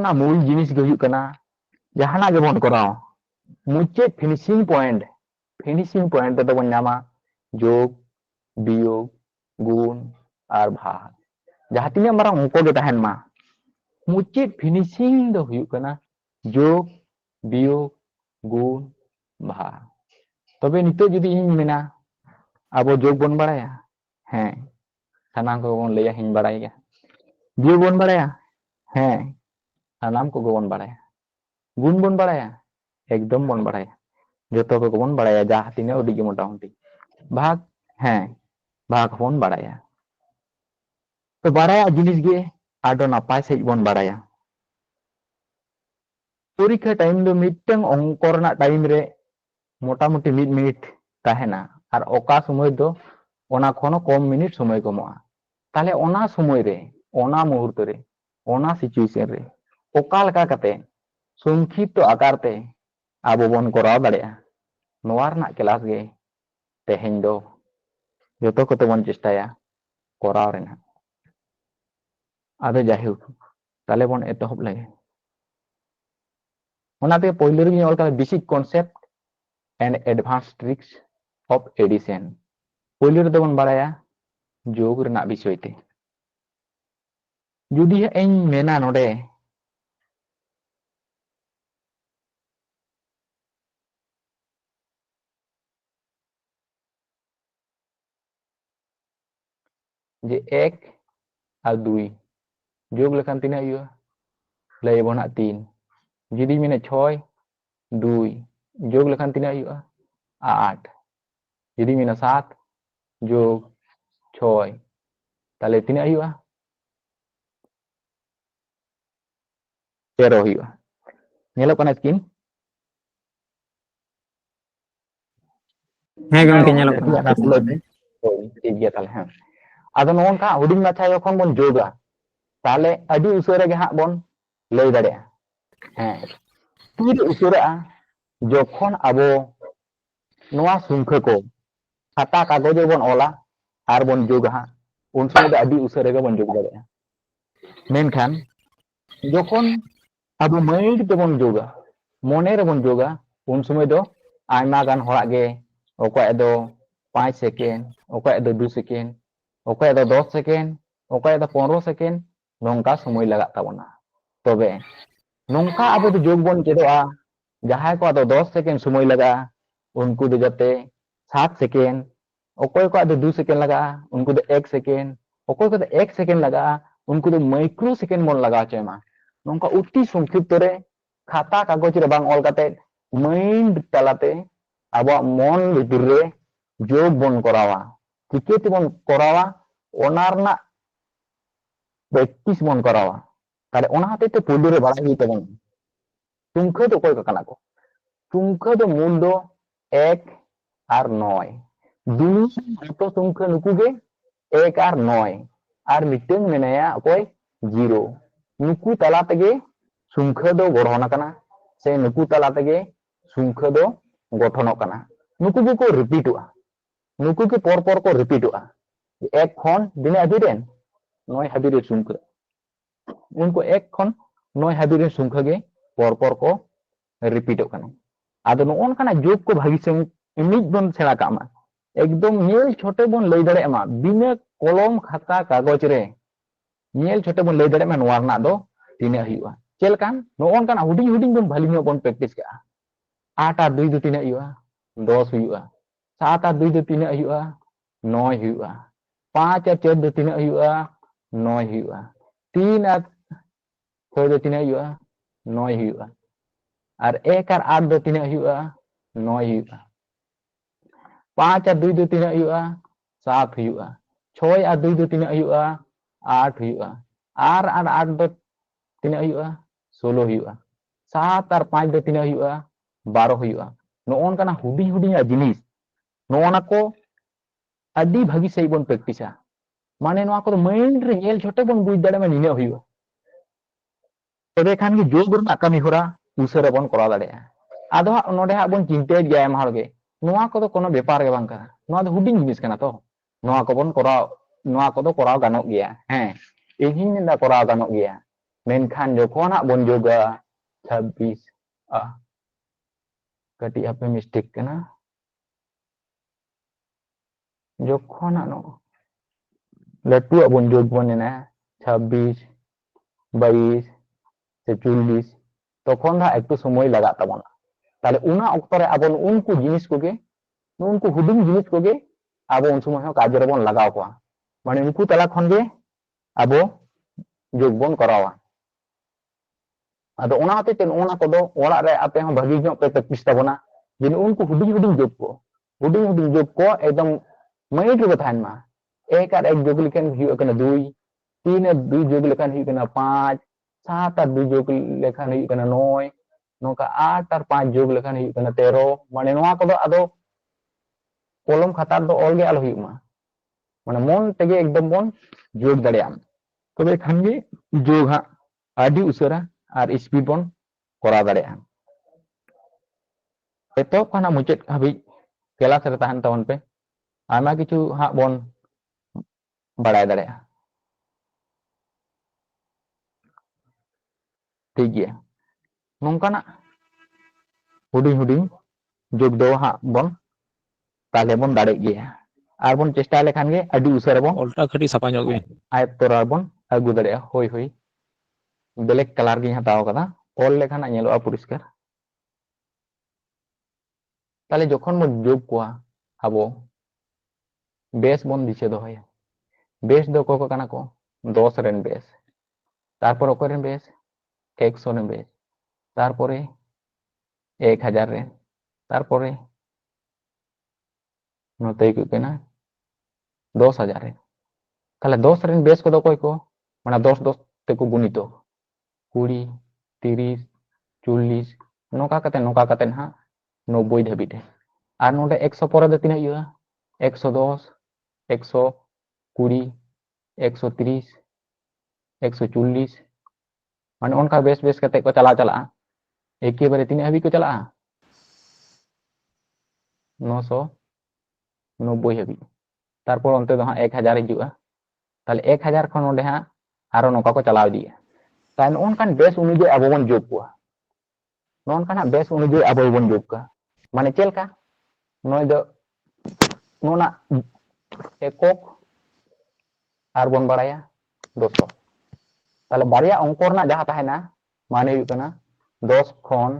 ᱚᱱᱟ ᱢᱩᱞ ᱡᱤᱱᱤᱥ ᱜᱮ ᱦᱩᱭᱩᱜ ᱠᱟᱱᱟ ᱡᱟᱦᱟᱱᱟᱜ ᱜᱮᱵᱚᱱ ᱠᱚᱨᱟᱣ ᱢᱩᱪᱟᱹᱫ ᱯᱷᱤᱱᱤᱥᱤᱝ ᱯᱚᱭᱮंᱴ ᱨᱮᱫᱚ ᱵᱚᱱ ᱧᱟᱢᱟ ᱡᱳᱜ বিয়োগ গুণ আর ভাগ jaha tinaga marang ongko ge tahen ma mucit finishing do huyuk kana jog biयोग गुण भाग तबे नितो जदि इन मेना abo jog bon baraya ᱦᱮᱸ sanam ko bon leya hin baray ga biयोग bon baraya ᱦᱮᱸ sanam ko bon baraya गुण bon baraya ekdom bon baraya joto ko bon baraya jaha tina udi ge motamuti भाग ᱦᱮᱸ भाग bon baraya तो बाराया जिनिस गे आडो नापाय से बन बाराया परीक्षा टाइम दो मिटंग अंकोरना टाइम रे मोटामुटी 1 मिनिट ताहेना और ओका समय दो ओना कोनो कम मिनिट समय कमोआ ताले ओना समय रे ओना मुहूर्त रे ओना सिचुएशन रे ओका लका कते संक्षिप्त आकार ते आबो बन कराव दाड़ेया नोआ रना क्लास गे तेहेन दो जतो कते बन चेष्टाया कराव रेना आदो जाहिक ताले बन एतहब लगे ओनाते पहले रे ऑल का basic concept and advance tricks of addition पहले रे बन बाराया जोग रना विषय ते जुदी इन मेना नोडे जे 1 और 2 जोग लेखान तीना हुआ लय बना 3 जुदी मेने 6 2 जोग लेखान तीना हुआ 8 जुदी मेना 7 जोग 6 ताले तीना हुआ 13 हुआ नेलो कना स्किन ᱦᱮᱸ ᱜᱚᱝᱠᱮ ᱧᱮᱞᱚᱜ ᱠᱟᱱᱟ ठीक गया ताले हां आदो नोंका हुडिंग माछा जखन बन जोगा ताले अडी उसरे गे हां बन लय दाड़े हां तीर उसरे जखन आबो नोआ सुंख को खाता कागज बन ओला आर बन जोगा हां उन समय दो अडी उसरे गे बन जोग दाड़े मेनखान जखन आबो माइंड ते बन जोगा मने रे बन जोगा उन समय दो आयमा गान होड़ा गे ओका दो 5 सेकेंड ओका दो 2 सेकेंड ओका दो 10 सेकेंड ओका दो 15 सेकेंड नोंका समय लगा ताबोना तबे नोंका आबो दो जोग बन चेदोआ जहाय को दो 10 सेकेंड समय लगा उनको दो जाते 7 सेकेंड ओकोय को दो 2 सेकेंड लगा उनको दो 1 सेकेंड ओकोय को दो 1 सेकेंड लगा उनको दो माइक्रो सेकेंड बन लगा चेमा नोंका उति संक्षिप्त रे खाता कागज रे बांग ऑल काते माइंड तलाते आबो मन भितर रे जोग बन करावा चिकेते बन करावा ओनारना प्रैक्टिस बन करावा तारे ओना हते ते पुदु रे बाड़ा ही तबन तुमखे तो कोई कना को तुमखे तो मूल दो 1 और 9 दुनु तो तुमखे नुकु गे 1 और 9 और मिटंग मेनाया कोई 0 नुकु तला तेगे सुंखे दो गढ़ना कना से नुकु तला तेगे सुंखे दो गठनो कना नुकु गे को रिपीटुआ नुकु के पर को रिपीटुआ एक खन दिने अदिरेन 9 हाबिरे सुंखे उनको 1 खन 9 हाबिरे सुंखे गे पर को रिपीटो कना आदो नोन कना जोग को भागी से इमिज बन सेड़ा कामा एकदम नेल छोटे बन लई दाड़े मा बिना कलम खाता कागज रे नेल छोटे बन लई दाड़े मा नोवारना दो तीना हुआ चेल कान नोन कना हुडिंग हुडिंग बन भाली बन प्रैक्टिस का 8 और 2 दो तीना हुआ 10 हुआ 7 और 2 दो तीना हुआ 9 हुआ 5 और 4 दो तीना हुआ 9 हुआ 3 और 6 दो तीना हुआ 9 हुआ और 1 और 8 दो तीना हुआ 9 हुआ 5 और 2 दो तीना हुआ 7 हुआ 6 और 2 दो तीना हुआ 8 हुआ और 8 दो तीना हुआ 16 हुआ 7 और 5 दो तीना हुआ 12 हुआ नोन कना हुडिंग हुडिंग जिनिस नोना को अडी भागी सही बन प्रैक्टिसा माने नोआ को माइंड रे नेल छोटे बन बुझ दाड़े में निने हुआ तबे खान के जोग रना कमी होरा उसरे बन करा दाड़े आदो नोडे हा बन चिंते गया एम हर गे नोआ को कोनो व्यापार के बांग कना नोआ दो हुडिंग जिनिस कना तो नोआ को बन करा नोआ को दो कराव गानो गया हैं इही नेदा कराव गानो गया मेनखान जोखोन हां बोन जोगा 26 कटी apa mistake kena जोखोन हां नो लटू बोन जोग बोन ना 26 22 से 40 तखन हां एकटू समय लगा तबना ताले उना अक्तो रे आबो उनको जिनिस कोगे उनको हुडिंग जिनिस कोगे आबो उन समय हो काज रे बोन लगाव को माने उनको तला खन गे आबो जोग बोन करावा आदो ओना होते ते ओना को दो ओड़ा रे आपे हो भागी जो पे प्रैक्टिस तबना जिन उनको हुडिंग जोग को एकदम माइंड रे थान मा एक आर एक जोग लेकन हुई कना 2 3 और 2 जोग लेकन हुई कना 5 7 और 2 जोग लेकन हुई कना 9 नोका 8 और 5 जोग लेकन हुई कना 13 माने नोआ को दो आदो कलम खाता दो ऑल गे आलो हुई मा माने मन तेगे एकदम बोन जोग दाड़ियाम तबे खान गे जोग हा आदि उसरा और स्पीड बोन करा दाड़िया तो खाना मुचाद हाबि क्लास रे ताहन तवन पे आमा किछु हा बोन बाड़ाय दाड़िया ठीक गया नोंकाना हुडिंग जोग दो हा बोन ताले बोन दाड़े गया आर बोन चेष्टा लेखान गे आदि उसरा बोन ऑल्टा खटी सफा ᱧᱚᱜ ᱜᱮ आयत तोरा बोन आगु दाड़िया होय होय ब्लैक कलर गे हटाव कदा ऑल लेखान नेलोआ परिष्कार ताले जखन बोन जोग कोआ आबो बेस बोन दिसे दोहया बेस दो को काना को 10 रेन बेस तारपर ओकरेन बेस 100 रेन बेस तारपरे 1000 रेन तारपरे नोते को केना 10000 रेन ताले 10 रेन बेस को दो कोई को माने 10 10 ते को गुणितो 20 30 40 नोका कते हा 90 धाबिते आर नोडे 100 परे दो तिना इया 110 120 130 140 माने उनका बेस बेस कते को चला एक बारे तीन हाबी को चला 990 हाबी तारपर अंते दो हाँ 1000 हिजुआ ताले 1000 खन ओंडे हाँ आरो नोका को चलाव दिया तान उनकान बेस अनुଯାयी आबो बन जोग को नोनकाना बेस अनुयायी आबो बन जोग का माने चेलका नोय दो नोना एकक आर बन बाड़ाया 200 ताले बारिया अंक रना जहां ताहेना माने हुई कना 10 खन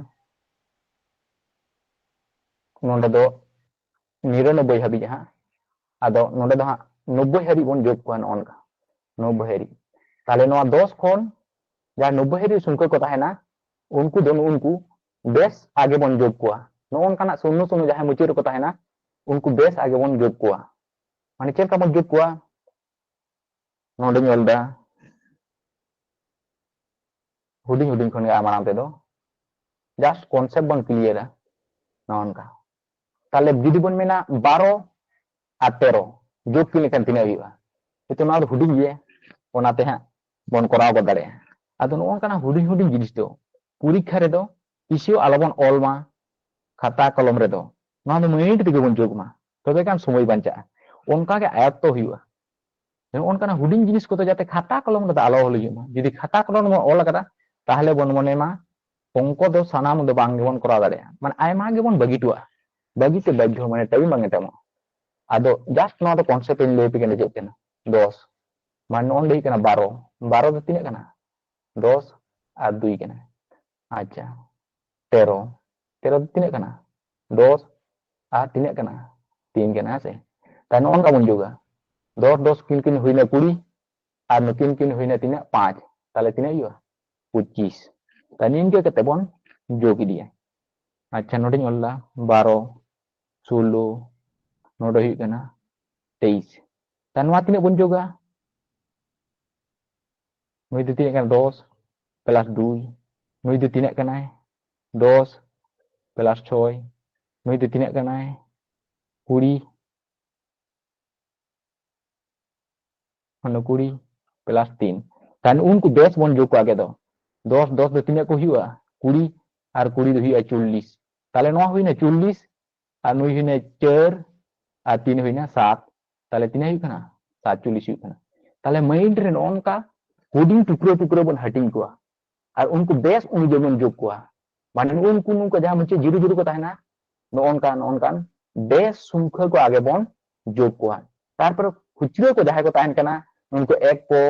नोंडे दो 99 हाबी जहां आदो नोंडे दो हाँ 90 हाबी बन जोग को नोनका 90 हाबी ताले नोआ 10 खन जहां 90 हाबी सुनको को ताहेना उनको बेस आगे बन जोग को नोनकाना सुनु सुनु जहां मुचिर को ताहेना उनको बेस आगे बन जोग को माने चेलका बन जोग को नोंडे ñolदा हुडिंग हुडिंग खन आमाराम ते दो जस्ट कॉन्सेप्ट बन क्लियर है नोनका ताले जुदी बन मेना 12 और 13 जोग की लेखन तिना हुआ तो ना हुडिंग ये ओनाते हां बन कराव को दाड़े आदो नोनकाना हुडिंग हुडिंग जिनिस दो परीक्षा रे दो इसियो आलोबन ऑलमा खाता कलम रे दो ना दो मिनिट तेगे बन जोग मा तबे कान समय बांचा उनका के आयत्त हुआ उनकाना हुडिंग जिनिस को तो जाते खाता कलम रे आलो हलियुमा जुदी खाता कलम में ऑल कदा ताहले बन मने मा अंक दो सानाम दो बांग गेबन करा दाड़े माने आयमा गेबन बगिटुआ बगिते बाध्य माने टाइम बांगे तमा आदो जस्ट ना दो कॉन्सेप्ट इन लेपि केने जेतेना 10 माने ऑन लेई कना 12 12 दो तिने कना 10 और 2 कना अच्छा 13 13 दो तिने कना 10 और तिने कना 3 कना से तान ऑन का बन जोगा 10 10 किन किन हुईना 20 और नुकिन किन हुईना तिना 5 ताले तिना हुआ 25 तानिन के कते बन जोगी दिया अच्छा नोडे ñolda 12 16 नोडे हुई कना 23 तानवा तिने बन जोगा नुई दो तिने कना 10 प्लस 2 नुई दो तिने कना 10 प्लस 6 नुई दो तिने कना 20 20 प्लस 3 तान उनको बेस बन जोग को आगे दो 10 10 दो तिने को हुआ 20 और 20 दो हुआ 40 ताले नोआ हुई ना 40 और नुई हुई ना 4 और 3 हुई ना 7 ताले तिने हुई कना 47 हुई कना ताले माइंड रे नोन का हुडिंग टुकरो टुकरो बन हटिंग को আর उनको बेस অনুযায়ী বন যোগ কোয়া মানে उनको নুনকা যাহা মুচে জিরো জিরো ko tahena ননকান বেস সংখ্যা को आगे बन যোগ কোয়া তারপর খুচরো को যাহা को তাহেন কানা उनको 1 को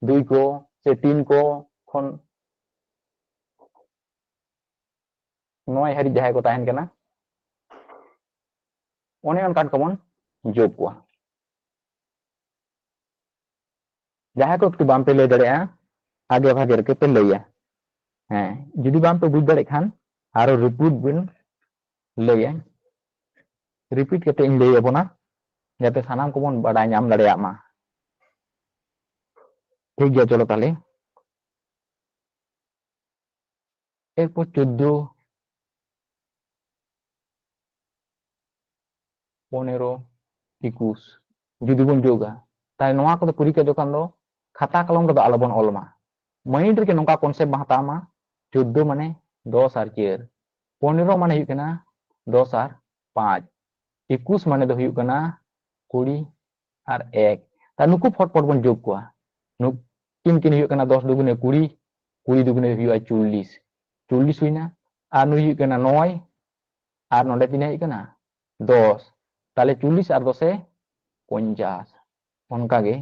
2 को से 3 को খন 9 hari যাহা को তাহেন কানা one onkan ko bon যোগ কোয়া যাহা को একটু বাম পে লই দাঁড়িয়া আগে ভাগে রেখে পে লইয়া হ্যাঁ যদি বাম পে বুঝ দাঁড়ে খান আরো রিপিট বিন লইয়া রিপিট kate ᱤᱧ ᱞᱟᱹᱭ ᱟᱵᱚᱱᱟ যাতে সানাম को bon বাড়াই ñam দাঁড়িয়া মা ঠিক গিয়া চলো তাহলে এরপর 14 15 21 যদি বন যোগা তাই নোয়া ko পরীক্ষা যখন লো খাতা কলম রে আলো বন অলমা মাইন্ড রে নঙ্কা কনসেপ্ট বাহাতামা 14 মানে 10 আর 4 15 মানে হুᱭᱩᱜ ᱠᱟᱱᱟ 10 আর 5 21 মানে ᱫᱚ ᱦᱩᱭᱩᱜ ᱠᱟᱱᱟ 20 আর 1 তা নুকু ফটফট বন যোগ কোয়া নুক কিন কিন হুᱭᱩᱜ ᱠᱟᱱᱟ 10 দুগুণে 20 20 দুগুণে হুᱭᱩᱜᱼᱟ 40 40 হুইনা আর নু হুᱭᱩᱜ ᱠᱟᱱᱟ 9 আর নডে তিনে হুᱭᱩᱜ ᱠᱟᱱᱟ 10 তাহলে 40 আর 10 এ 50 অনকাগে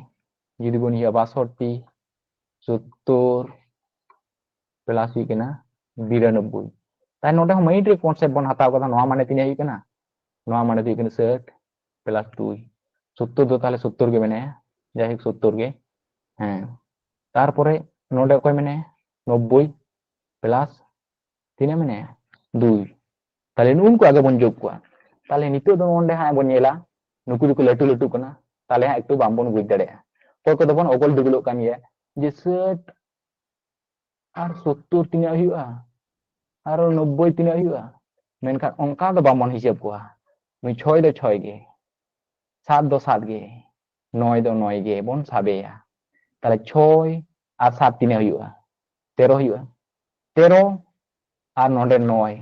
যদি বন হিয়া 62 70 প্লাস হুᱭᱩᱜ ᱠᱟᱱᱟ 92 তাই নডে মাইন্ড রে কনসেপ্ট বন হাতাও কথা নোয়া মানে তিনে হুᱭᱩᱜ ᱠᱟᱱᱟ নোয়া মানে হুᱭᱩᱜ ᱠᱟᱱᱟ 60 প্লাস 2 70 দো তাহলে 70 গে মানে যাই হোক 70 গে হ্যাঁ তারপরে নোডে কয় মানে 90 প্লাস তিনে মানে 2 তাহলে নুন को आगे बन जोग कोआ তাহলে নিতো দো ওন্ডে হ্যাঁ বন এলা নুকু দুকু লাটু লাটু কনা তাহলে হ্যাঁ একটু বাম বন বুঝ দাড়ে কয় কত বন অগল দুগুলো কান ইয়া যে 60 আর 70 তিনে হুᱭᱩᱜᱼᱟ আর 90 তিনে হুᱭᱩᱜᱼᱟ মেনখান অনকা দো বাম বন হিসাব কোয়া নুই 6 দো 6 গে 7 দো 7 গে 9 দো 9 গে বন সাবেয়া তাহলে 6 আর 7 তিনে হুᱭᱩᱜᱼᱟ 13 হুᱭᱩᱜᱼᱟ 13 আর নডে 9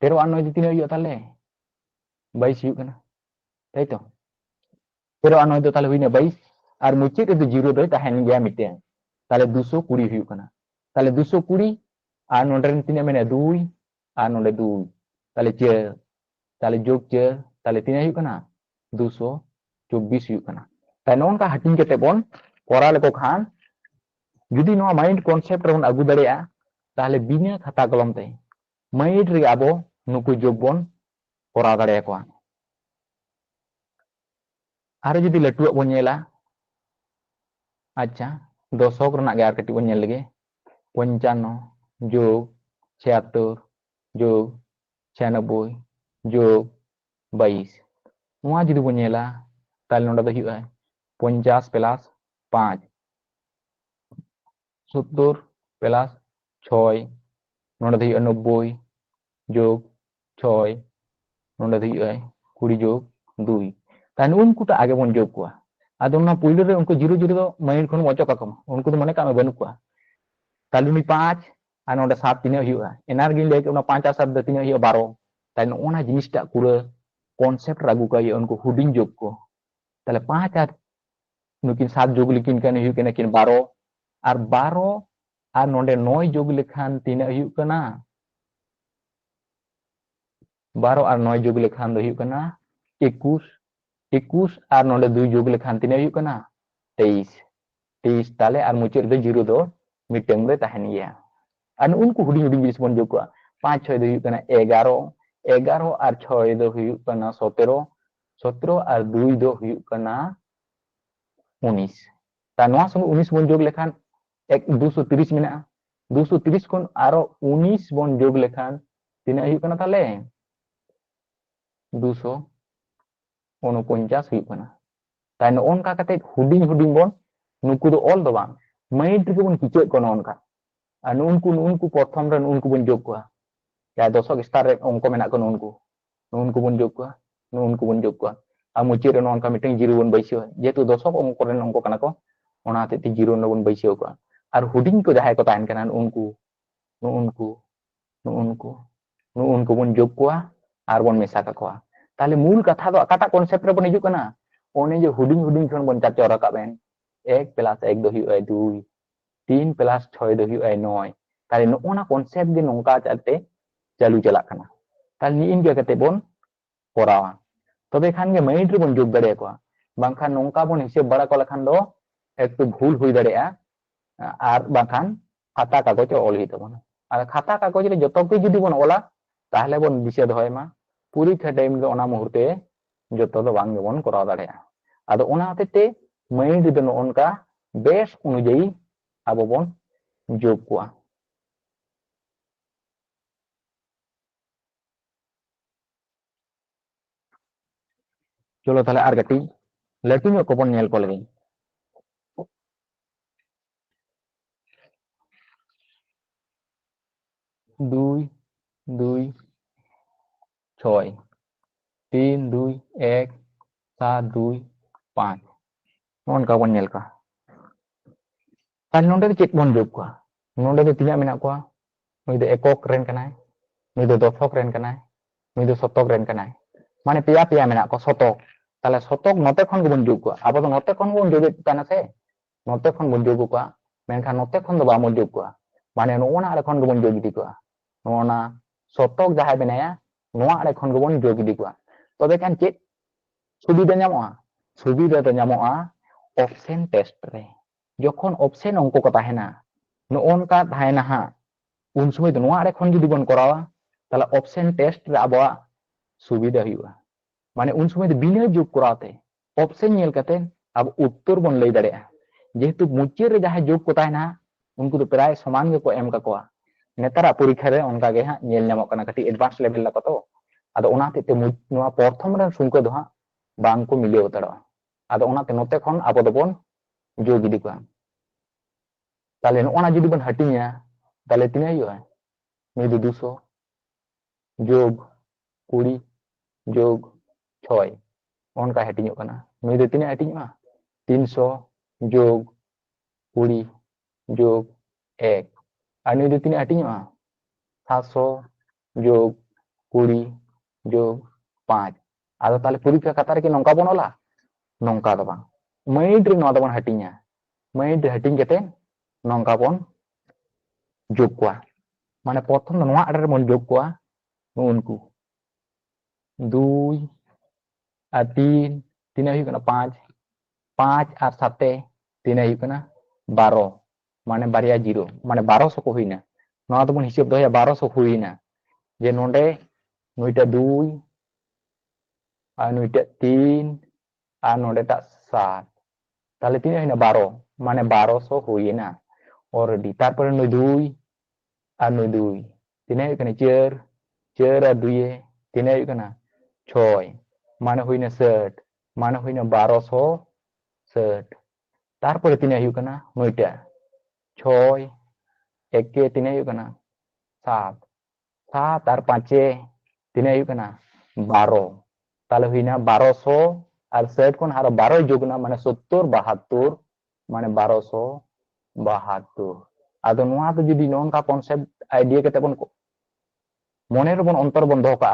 13 আর 9 di তিনে হুᱭᱩᱜᱼᱟ তাহলে 22 হুᱭᱩᱜ ᱠᱟᱱᱟ তাই তো 13 আর 9 do তাহলে হইনা 22 আর মুচিত রে জিরো দই তাহেন গিয়া মিটেন তাহলে 220 হুᱭᱩᱜ ᱠᱟᱱᱟ তাহলে 220 আর নডে তিনে মানে 2 আর নডে 2 তাহলে 4 তাহলে যোগ 4 তাহলে তিনে হুᱭᱩᱜ ᱠᱟᱱᱟ 224 হুᱭᱩᱜ ᱠᱟᱱᱟ তাই ননকা হাটিং কেতে বন করা লেকো খান যদি নো মাইন্ড কনসেপ্ট রে বন আগু দাড়িয়া তাহলে বিনা খাতা কলম তে মাইন্ড রে আবো নুকু যোগ বন করা দাড়িয়া কোয়া আরে যদি লাটুয়া বন নেলা আচ্ছা দশক রনা গে আর কাটি বন নেল লেগে 55 যোগ 76 যোগ 96 যোগ 22 নোয়া যদি বন নেলা তাহলে নোডা দো হুᱭᱩᱜᱼᱟ 50 প্লাস 5 70 প্লাস 6 নোডা দো হুᱭᱩᱜᱼᱟ 90 যোগ 6 নোডা দো হুᱭᱩᱜᱼᱟ 20 যোগ 2 তাই উনকু তো আগে বন যোগ কোয়া আদম না পইলো রে উনকু জিরো জিরো মাইন্ড খন মচক কাকম উনকু তো মনে কামে বানু কোয়া তাহলে উনি 5 আর নোডে 7 তিনে হুᱭᱩᱜᱼᱟ এনার গিন লেক উনা 5 আর 7 দো তিনে হুᱭᱩᱜᱼᱟ 12 তাই ওনা জিনিসটা পুরো কনসেপ্ট রাগু কাই উনকু হুডিং যোগ কো তাহলে 5 আর নুকিन 7 যোগ লিকিন কানে হুᱭᱩᱜ কানা কিন 12 আর 12 আর নোডে 9 যোগ লেখান তিনে হুᱭᱩᱜ কানা 12 আর 9 যোগ লেখান দো হুᱭᱩᱜ কানা 21 21 আর নোডে 2 যোগ লেখান তিনে হুᱭᱩᱜ কানা 23 23 তাহলে আর মুচির দো জিরো দো মিটেং দো তাহেন গিয়া আর উনকু হুডিং হুডিং জিনিস বন যোগ কোয়া 5 6 দো হুᱭᱩᱜ কানা 11 11 আর 6 দো হুᱭᱩᱜ কানা 17 17 আর 2 দো হুᱭᱩᱜ কানা 19 তা নোয়া সঙ্গে 19 বন যোগ লেখান এক 230 মেনা 230 কোন আরো 19 বন যোগ লেখান তিনে হুᱭᱩᱜ কানা তাহলে 249 হুᱭᱩᱜ কানা তাই ননকা কাতে হুডিং হুডিং বন নুকু দো অল দো বাং মাইন্ড রে বন কিচে কোন অনকা আর নুনকু প্রথম রে নুনকু বন যোগ কোয়া ya dosok star রে অঙ্ক মেনা কোন নুনকু বন যোগ কোয়া নুনকু বন যোগ কোয়া আর মুচির রে ননকা মিটিং জিরো বন বাইসিও যেহেতু দশক অঙ্ক রে অঙ্ক কানা ko ona hate ti zero বন বাইসিও কোয়া আর হুডিং ko jahay ko tahen kana নুনকু বন যোগ কোয়া আর বন মেসা কাকোয়া তাহলে মূল কথা দো আকাটা কনসেপ্ট রে বন হিজুক কানা ওনে যে হুডিং হুডিং খন বন চাচো রাকাবেন 1 প্লাস 1 দো হুᱭᱩᱜᱼᱟ 2 3 প্লাস 6 দো হুᱭᱩᱜᱼᱟ 9 ताले नोना कॉन्सेप्ट गे नोंका चलते चालू चला कना ताले नि इनके कते बोन कोरावा तबे खान गे माइंड रे बोन जोग दड़े को बांखान नोंका बोन हिसाब बड़ा को लखान दो एकटु भूल हुई दड़ेया आर बांखान खाता कागज ऑल ही तबोना आर खाता कागज रे जतो के जुदी बोन ओला ताहले बोन दिशा दोयमा परीक्षा टाइम गे ओना मुहूर्ते जतो दो बांग बोन कोराव दड़ेया आदो ओना हतेते माइंड दो नोनका बेस अनुयायी आबो बोन जोग कोआ चलो ताहले आर गटी लटू में को बोन नेल को लगे 2 2 6 3 2 1 7 2 5 नोनका बोन नेल का ताहले नोंडे चेक बोन जोग कोआ नोंडे दो तिना मेना कोआ नुई दो एकक रेन कनाय नुई दो दशक रेन कनाय नुई दो शतक रेन कनाय माने पेया पेया मेना को शतक ताहले शतक नोते खन गे बोन जोग कोआ आबो दो नोते खन बोन जोगे ताना से नोते खन बोन जोग कोआ मेनखान नोते खन दो बामो जोग कोआ माने नोना आरे खन गे बोन जोग दी कोआ नोना शतक जाहाय बेनाया नोआ आरे खन गे बोन जोग दी कोआ तबे खान चेक सुबिधा ᱧᱟᱢᱚᱜᱼᱟ सुबिधा दो ᱧᱟᱢᱚᱜᱼᱟ ऑप्शन टेस्ट रे जखन ऑप्शन अंक को ताहेना नोनका ताहेना हा उन समय दो नोआ आरे खन जुदी बोन करावा ताहले ऑप्शन टेस्ट रे आबोआ सुबिधा हुआ माने उन समय दो बिना जोग कराते ऑप्शन नेल कते अब उत्तर बोन लई दाड़ेया जेहेतु मुचाद रे जहां जोग को ताहेना उनको तो प्राय समान गे को एम काकोआ नेतारा परीक्षा रे उनका गे हा नेल ᱧᱟᱢᱚᱜ ᱠᱟᱱᱟ कटी एडवांस लेवल ला तो आदो ओनाते ते नोआ प्रथम रे सुंको दो हा बांग को मिले उतरो आदो ओनाते नोते खन आबो दो बोन जोग इदी को ताले नोना जुदी बोन हटिया ताले तिना हुआ नुई दो 200 जोग 20 जोग 6 उनका हटिङो कना नुई दो तिना हटिङो 300 जोग 20 जोग 1 और नुई दो तिना हटिङो 700 जोग 20 जोग 5 आदो ताले परीक्षा खाता रे कि नोंका बोन ओला नोंका दो बांग माइंड रे नोआ दो बोन हटिङा माइंड रे हटिङ केते नोंका बोन जोग कोआ माने प्रथम नोआ आरे रे बोन जोग कोआ उनको 2 और 3 तीन हुई कना 5 5 और 7 तीन हुई कना 12 माने बारिया जीरो माने 1200 को हुईना नोआ तो बोन हिसाब दोया 1200 हुईना जे नोंडे नुईटा 2 और नुईटा 3 और नोंडेटा 7 ताले तीन हुईना 12 माने 1200 हुईना ऑलरेडी तारपर नुई 2 और नुई 2 तीन हुई कना 4 4 और 2 तीन हुई कना 6 माने हुईना 60 माने हुईना 1260 तारपर तीन हुई कना नुईटा 6 एक के तीन हुई कना 7 7 और 5 तीन हुई कना 12 ताले हुईना 1200 और 60 कोन हारो 12 जोगना माने 70 72 माने 1272 आदो नोआ तो जुदी नोनका कॉन्सेप्ट आइडिया केते बोन मने रे बोन अंतर बोन दो का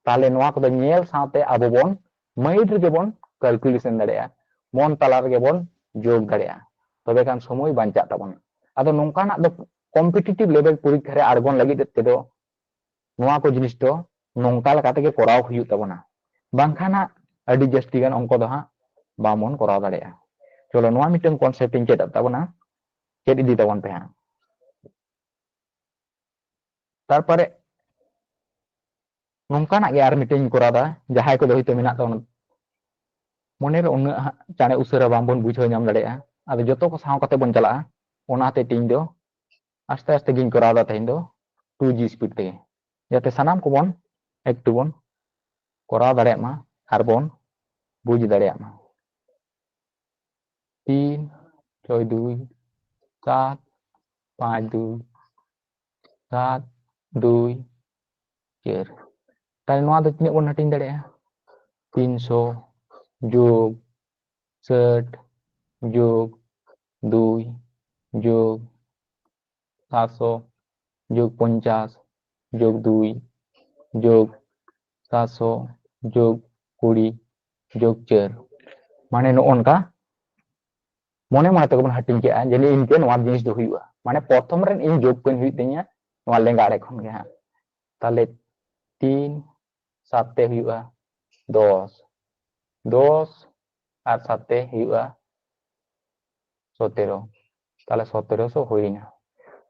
ताले नोआ को नेल साथे आबो बोन माइंड रे बोन कैलकुलेशन दाड़ेया मन तला रे बोन जोग दाड़ेया तबे खान समय बांचा ताबोन आदो नोंकाना दो कॉम्पिटिटिव लेवल परीक्षा रे आरगोन लगी तेदो नोआ को जिनिस दो नोंका लकाते के कोराव हुयु ताबोना बांखाना अडी जस्ती गान अंक दो हा बामोन कोराव दाड़ेया चलो नोआ मिटन कॉन्सेप्ट इन चेद ताबोना चेद इदी ताबोन पे हा तारपरे नोंकाना गे आर मिटन कोरादा जहाय को दोहितो मेना ताबोन मने रे उन्ना चाणे उसरा बामबोन बुझाव ᱧᱟᱢ दाड़ेया आदो जतो को साव कते बोन चला ओनाते टिंग दो आस्ते आस्ते गिन कोरादा तेन दो 2G स्पीड ते जाते सनाम को बोन एकटू बोन कोराव दाड़ेया मा आर बोन बुझ दाड़ेया मा 3 6 2 7 5 2 7 2 4 ताले नोआ दो तिना बोन हटिंग दाड़ेया 300 जोग 60 जोग 2 जोग 700 जोग 50 जोग 2 जोग 700 जोग 20 जोग 4 माने नोनका मने मने तक बोन हटिंग के जने इनके नोआ जिनिस दो हुआ माने प्रथम रेन इन जोग को हुई तिया नोआ लेंगा रे खन गे हां ताले 3 साते हुआ 10 10 और साते हुआ 17 ताले 1700 हुईना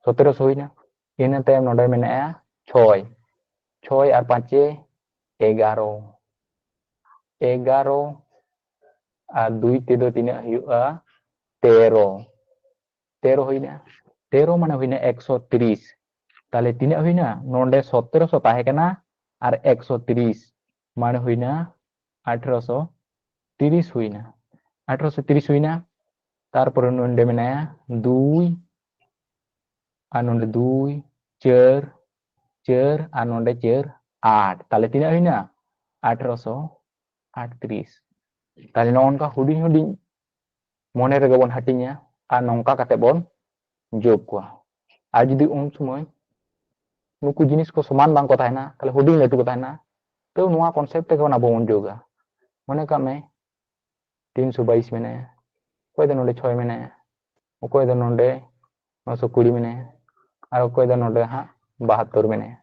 1700 हुईना इन तायम नोडे मेनाया 6 6 और 5 11 11 और 2 तेदो तिना हुआ 13 13 हुईना 13 माने हुईना 130 ताले तिना हुईना नोडे 1700 ताहे कना और 130 माने हुईना 1830 हुईना 1830 हुईना तारपर नोडे मेनाया 2 और नोडे 2 4 4 और नोडे 4 8 ताले तिना हुईना 1838 ताले नोनका हुडिंग हुडिंग मोने रेगे बोन हटिnya और नोंका कते बोन जोग को और जुदी उन समय नुकु जिनिस को समान बांग को ताहेना ताले हुडिंग लेटु को ताहेना तो नुआ कॉन्सेप्ट को ना बोन जोगा मोने का में 322 में कोई दो नोडे 6 में कोई दो नोडे 920 में और कोई दो नोडे हां 72 में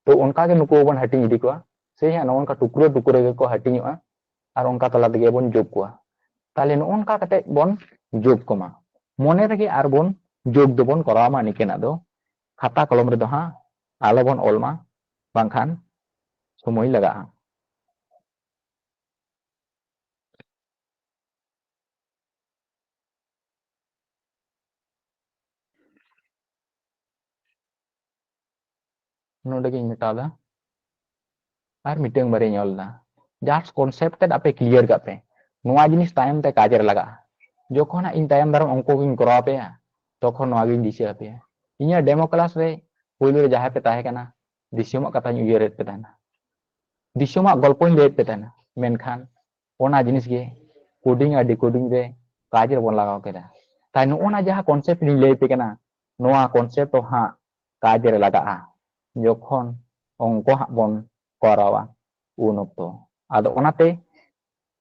तो उनका के नुकु बोन हटिंग इदी को से या नोन का टुकरो टुकरो को हटिंग और उनका तला दिगे बोन जोग को ताले नोन का कते बोन जोग को मा मोने रगे आर बोन जोग दो बोन करामा निकेना दो खाता कलम रे दो हां आलो बोन ओलमा बांखान समय लगा नोडे के मिटादा और मीटिंग बारे ñolda जस्ट कॉन्सेप्ट आपे क्लियर करते नोआ जिनिस टाइम ते काजर लगा जखन इन टाइम दारम अंक गिन करा पे तखन नोआ गिन दिसे पे इया डेमो क्लास रे पहले रे जहां पे ताहे कना दिसम कथा उयरे पे ताना दिसम गल्प ले पे ताना मेनखान ओना जिनिस गे कोडिंग आ डिकोडिंग रे काजर बन लगाव केदा ताई नोना जहां कॉन्सेप्ट नि ले पे कना नोआ कॉन्सेप्ट हां काजर लगा जखन अंक हां बन करावा उन ऑक्टो आदो ओनाते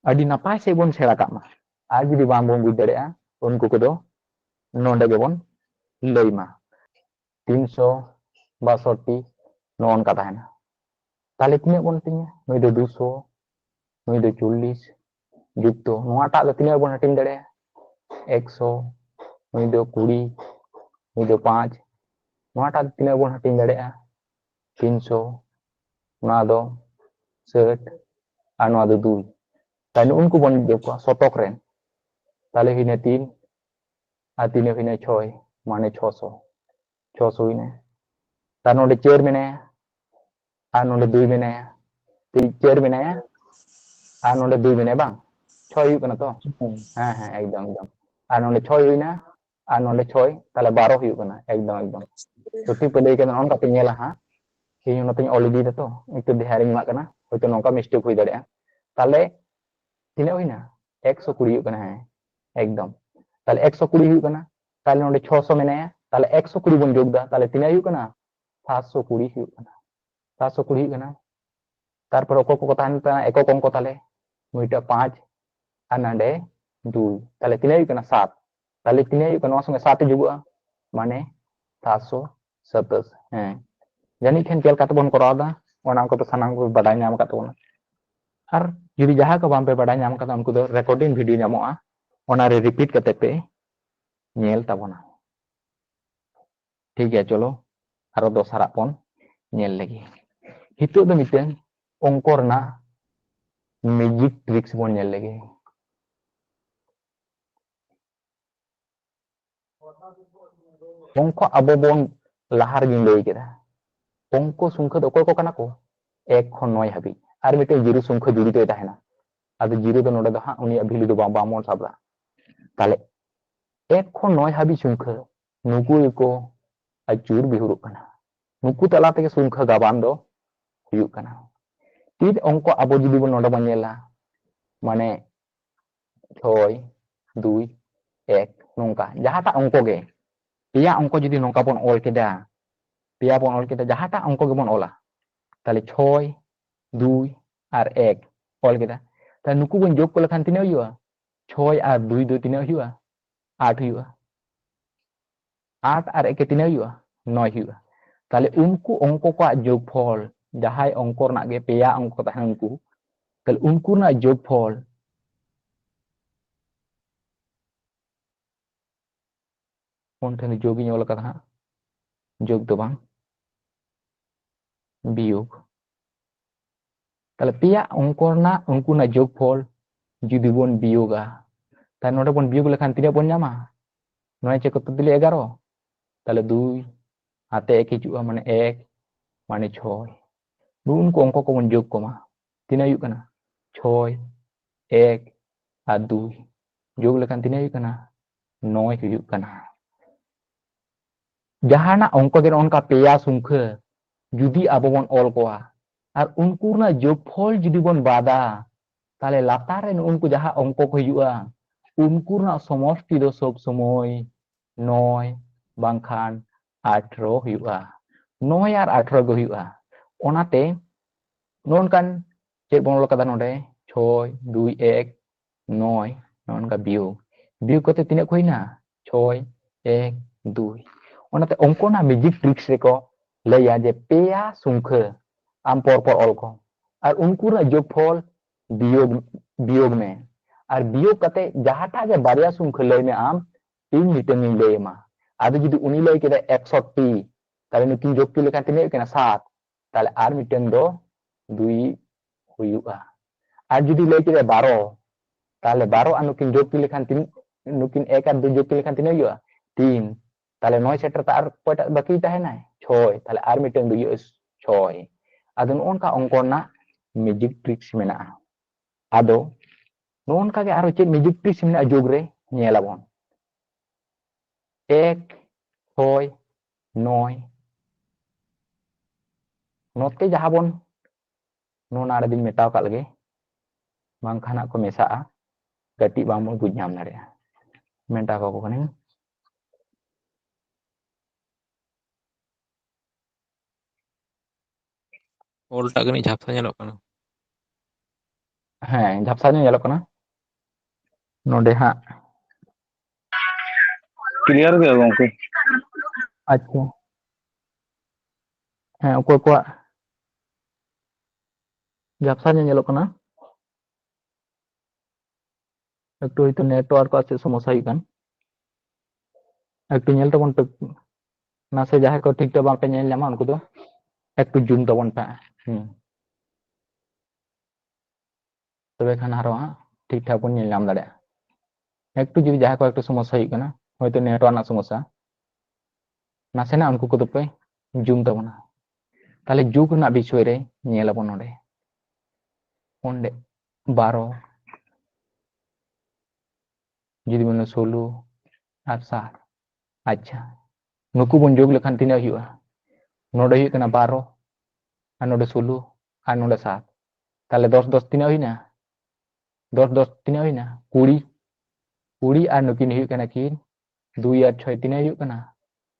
अडी नपाय से बोन सेड़ा कामा आर जुदी बाम बोन बुझ दड़ेया उनको को दो नोंडे गे बोन लइमा 362 नोन का ताहेना ताले तिने बोन तिnya नई दो 200 नई दो 40 जुक्तो नोआटा दो तिने बोन हटिंग दड़ेया 100 नई दो 20 नई दो 5 नोआटा तिने बोन हटिंग दड़ेया 300 नोआ दो 60 और नोआ दो 2 ताले उनको बोन जोको शतक रेन ताले हिने 3 और 3 हिने 6 माने 600 600 हिने तार नोडे 4 में और नोडे 2 में 4 में और नोडे 2 में बांग 6 हुई कना तो हां हां एकदम एकदम और नोडे 6 हुईना और नोडे 6 ताले 12 हुई कना एकदम एकदम तो टी पे लेके नोन का पे नेला हां ᱤᱧ ᱚᱱᱟᱛᱮᱧ ᱚᱞ ᱤᱫᱤᱭ ᱫᱟ ᱛᱚ ᱮᱠᱴᱩ ᱫᱷᱮᱭᱟᱱᱤᱧ ᱮᱢᱟᱜ ᱠᱟᱱᱟ ᱦᱚᱭᱛᱚ ᱱᱚᱝᱠᱟ ᱢᱤᱥᱴᱮᱠ ᱦᱩᱭ ᱫᱟᱲᱮᱭᱟᱜᱼᱟ ताले तीना हुईना 120 हुई कना है एकदम ताले 120 हुई कना ताले नोडे 600 मेनाया ताले 120 बन जोग दा ताले तीना हुई कना 720 हुई कना 720 हुई कना तारपर oko को तान ता eko kong ko ताले मुइटा 5 अनाडे 2 ताले तीना हुई कना 7 ताले तीना हुई कना संगे 7 जुगुआ माने 727 हैं जानी खेन चल काते बन करादा ओना को तो सानाम को बडाय नाम काते बोना और जुदी जहां को बाम पे बडाय नाम काते उनको दो रिकॉर्डिंग वीडियो नामोआ ओना रे रिपीट करते पे नेल ताबोना ठीक है चलो आरो दोसरा पन नेल लगी हितो दो मिटेन अंकोरना मैजिक ट्रिक्स बन नेल लगी अंको अबो बन लाहार गिन लई केदा अंको संख्या दो को कना को 1 खन 9 हाबी और मिटे जीरो संख्या जुड़ी तो ताहेना आदो जीरो दो नोडे दो हां उनी अभिलु दो बामोन साबला ताले 1 खन 9 हाबी संख्या नुकु को अचूर बिहुरुक कना नुकु तला तेगे संख्या गाबान दो हुयुक कना तीन अंको अबो जुदी बन नोडे बनेला माने 6 2 1 नोंका जहाटा अंको गे पिया अंको जुदी नोंका बन ऑल केदा पिया बन ऑल केदा जहाटा अंको गे बन ऑला ताले 6 2 और 1 ऑल केदा ता नुकु बन जोग को लखान तिना हुआ 6 और 2 दो तिना हुआ 8 हुआ 8 আর 1 ᱛᱤᱱᱟᱹᱜ ᱦᱩᱭᱩᱜᱼᱟ 9 ᱦᱩᱭᱩᱜᱼᱟ তাহলে उनको অঙ্ক কোয়াᱜ যোগফল যাহাই অঙ্ক রনাᱜ গে পেয়া অঙ্ক তাহেন उनको তাহলে उनको রনাᱜ যোগফল কোন ঠেন যোগই অল কাদা যোগ তো বাং বিয়োগ তাহলে পেয়া অঙ্ক রনাᱜ उनको রনাᱜ যোগফল যদি বন বিয়োগা তাহলে নোডে বন বিয়োগ লেখান তিনা বন ᱧᱟᱢᱟ 9 চেক কত দিলে 11 তাহলে 2 হাতে 1 হিজুᱜᱼᱟ মানে 1 মানে 6 उनको অঙ্ক কো বন যোগ কমা তিনা হুᱭᱩᱜ ᱠᱟᱱᱟ 6 1 আর 2 যোগ লেখান তিনা হুᱭᱩᱜ ᱠᱟᱱᱟ 9 হুᱭᱩᱜ ᱠᱟᱱᱟ jahanak ongko gen onka peya sungkhe judi abo bon ol koa ar unku na jogfol judi bon bada tale lataren unku jaha ongko ko hiyuga unku na somosti do sob somoy 9 bangkhan 18 hiyuga 9 ar 18 go hiyuga onate non kan chet bon ol kada node 6 2 1 9 non ka biu kote tinak koina 6 1 2 onate ongko na magic tricks reko leya je peya sungkhe am por ol ko ar unku na jogfol biog me ar biog kate jahata je barya sungkhe lay me am in miteng in lay ma adu judi uni lay keda 61 tale nukin jog ki lekan tinek kena 7 tale ar miteng do 2 huyuga ar judi lay keda 12 tale 12 anukin jog ki lekan tin nukin 1 ar 2 jog ki lekan tinek huyuga 3 তাহলে 9 সেটার তার কয়টা বাকি তাহে না 6 তাহলে আর মিটেং দুই 6 আদো ননকা অঙ্কনা ম্যাজিক ট্রিক্স মেনা আদো ননকা গে আরো চেক ম্যাজিক ট্রিক্স মেনা যোগ রে নিয়েলাবন 1 6 9 নতে যাহাবন নন আড়ে দিন মেটাও কা লাগে বাংখানা কো মেসা গটি বামন বুঝ নাম নারে মেটা কো কানে olta gani ঝাপসা nyelok kana হ্যাঁ ঝাপসা nyelok kana নডে হা क्लियर गया गंके আচ্ছা হ্যাঁ অকয় কোয়া ঝাপসা nyelok kana একটু হয়তো নেটওয়ার্ক আছে সমস্যা হই কান একটু nyel tabon pe nase jahay ko ঠিক ta bang pe nyel nyama unku do একটু জুম tabon pe তবে খান আরো ঠিক ঠাক বন nyel nyam dare একটু যদি jahay ko একটু সমস্যা হই কানা হয়তো নেটওয়ার্ক না সমস্যা nase na unku ko do pe zoom tabona তাহলে যুগ না বিষয় রে nyelabon node onde 12 যদি বনে 16 আর 7 আচ্ছা নুকু বন যোগ লেখান তিনা হইয়া নডে হই কানা 12 আর নডে 16 আর নডে 7 তাহলে 10 10 তিনা হই না 10 10 তিনা হই না 20 20 আর নুকিন হই কানা কি 2 আর 6 তিনা হই কানা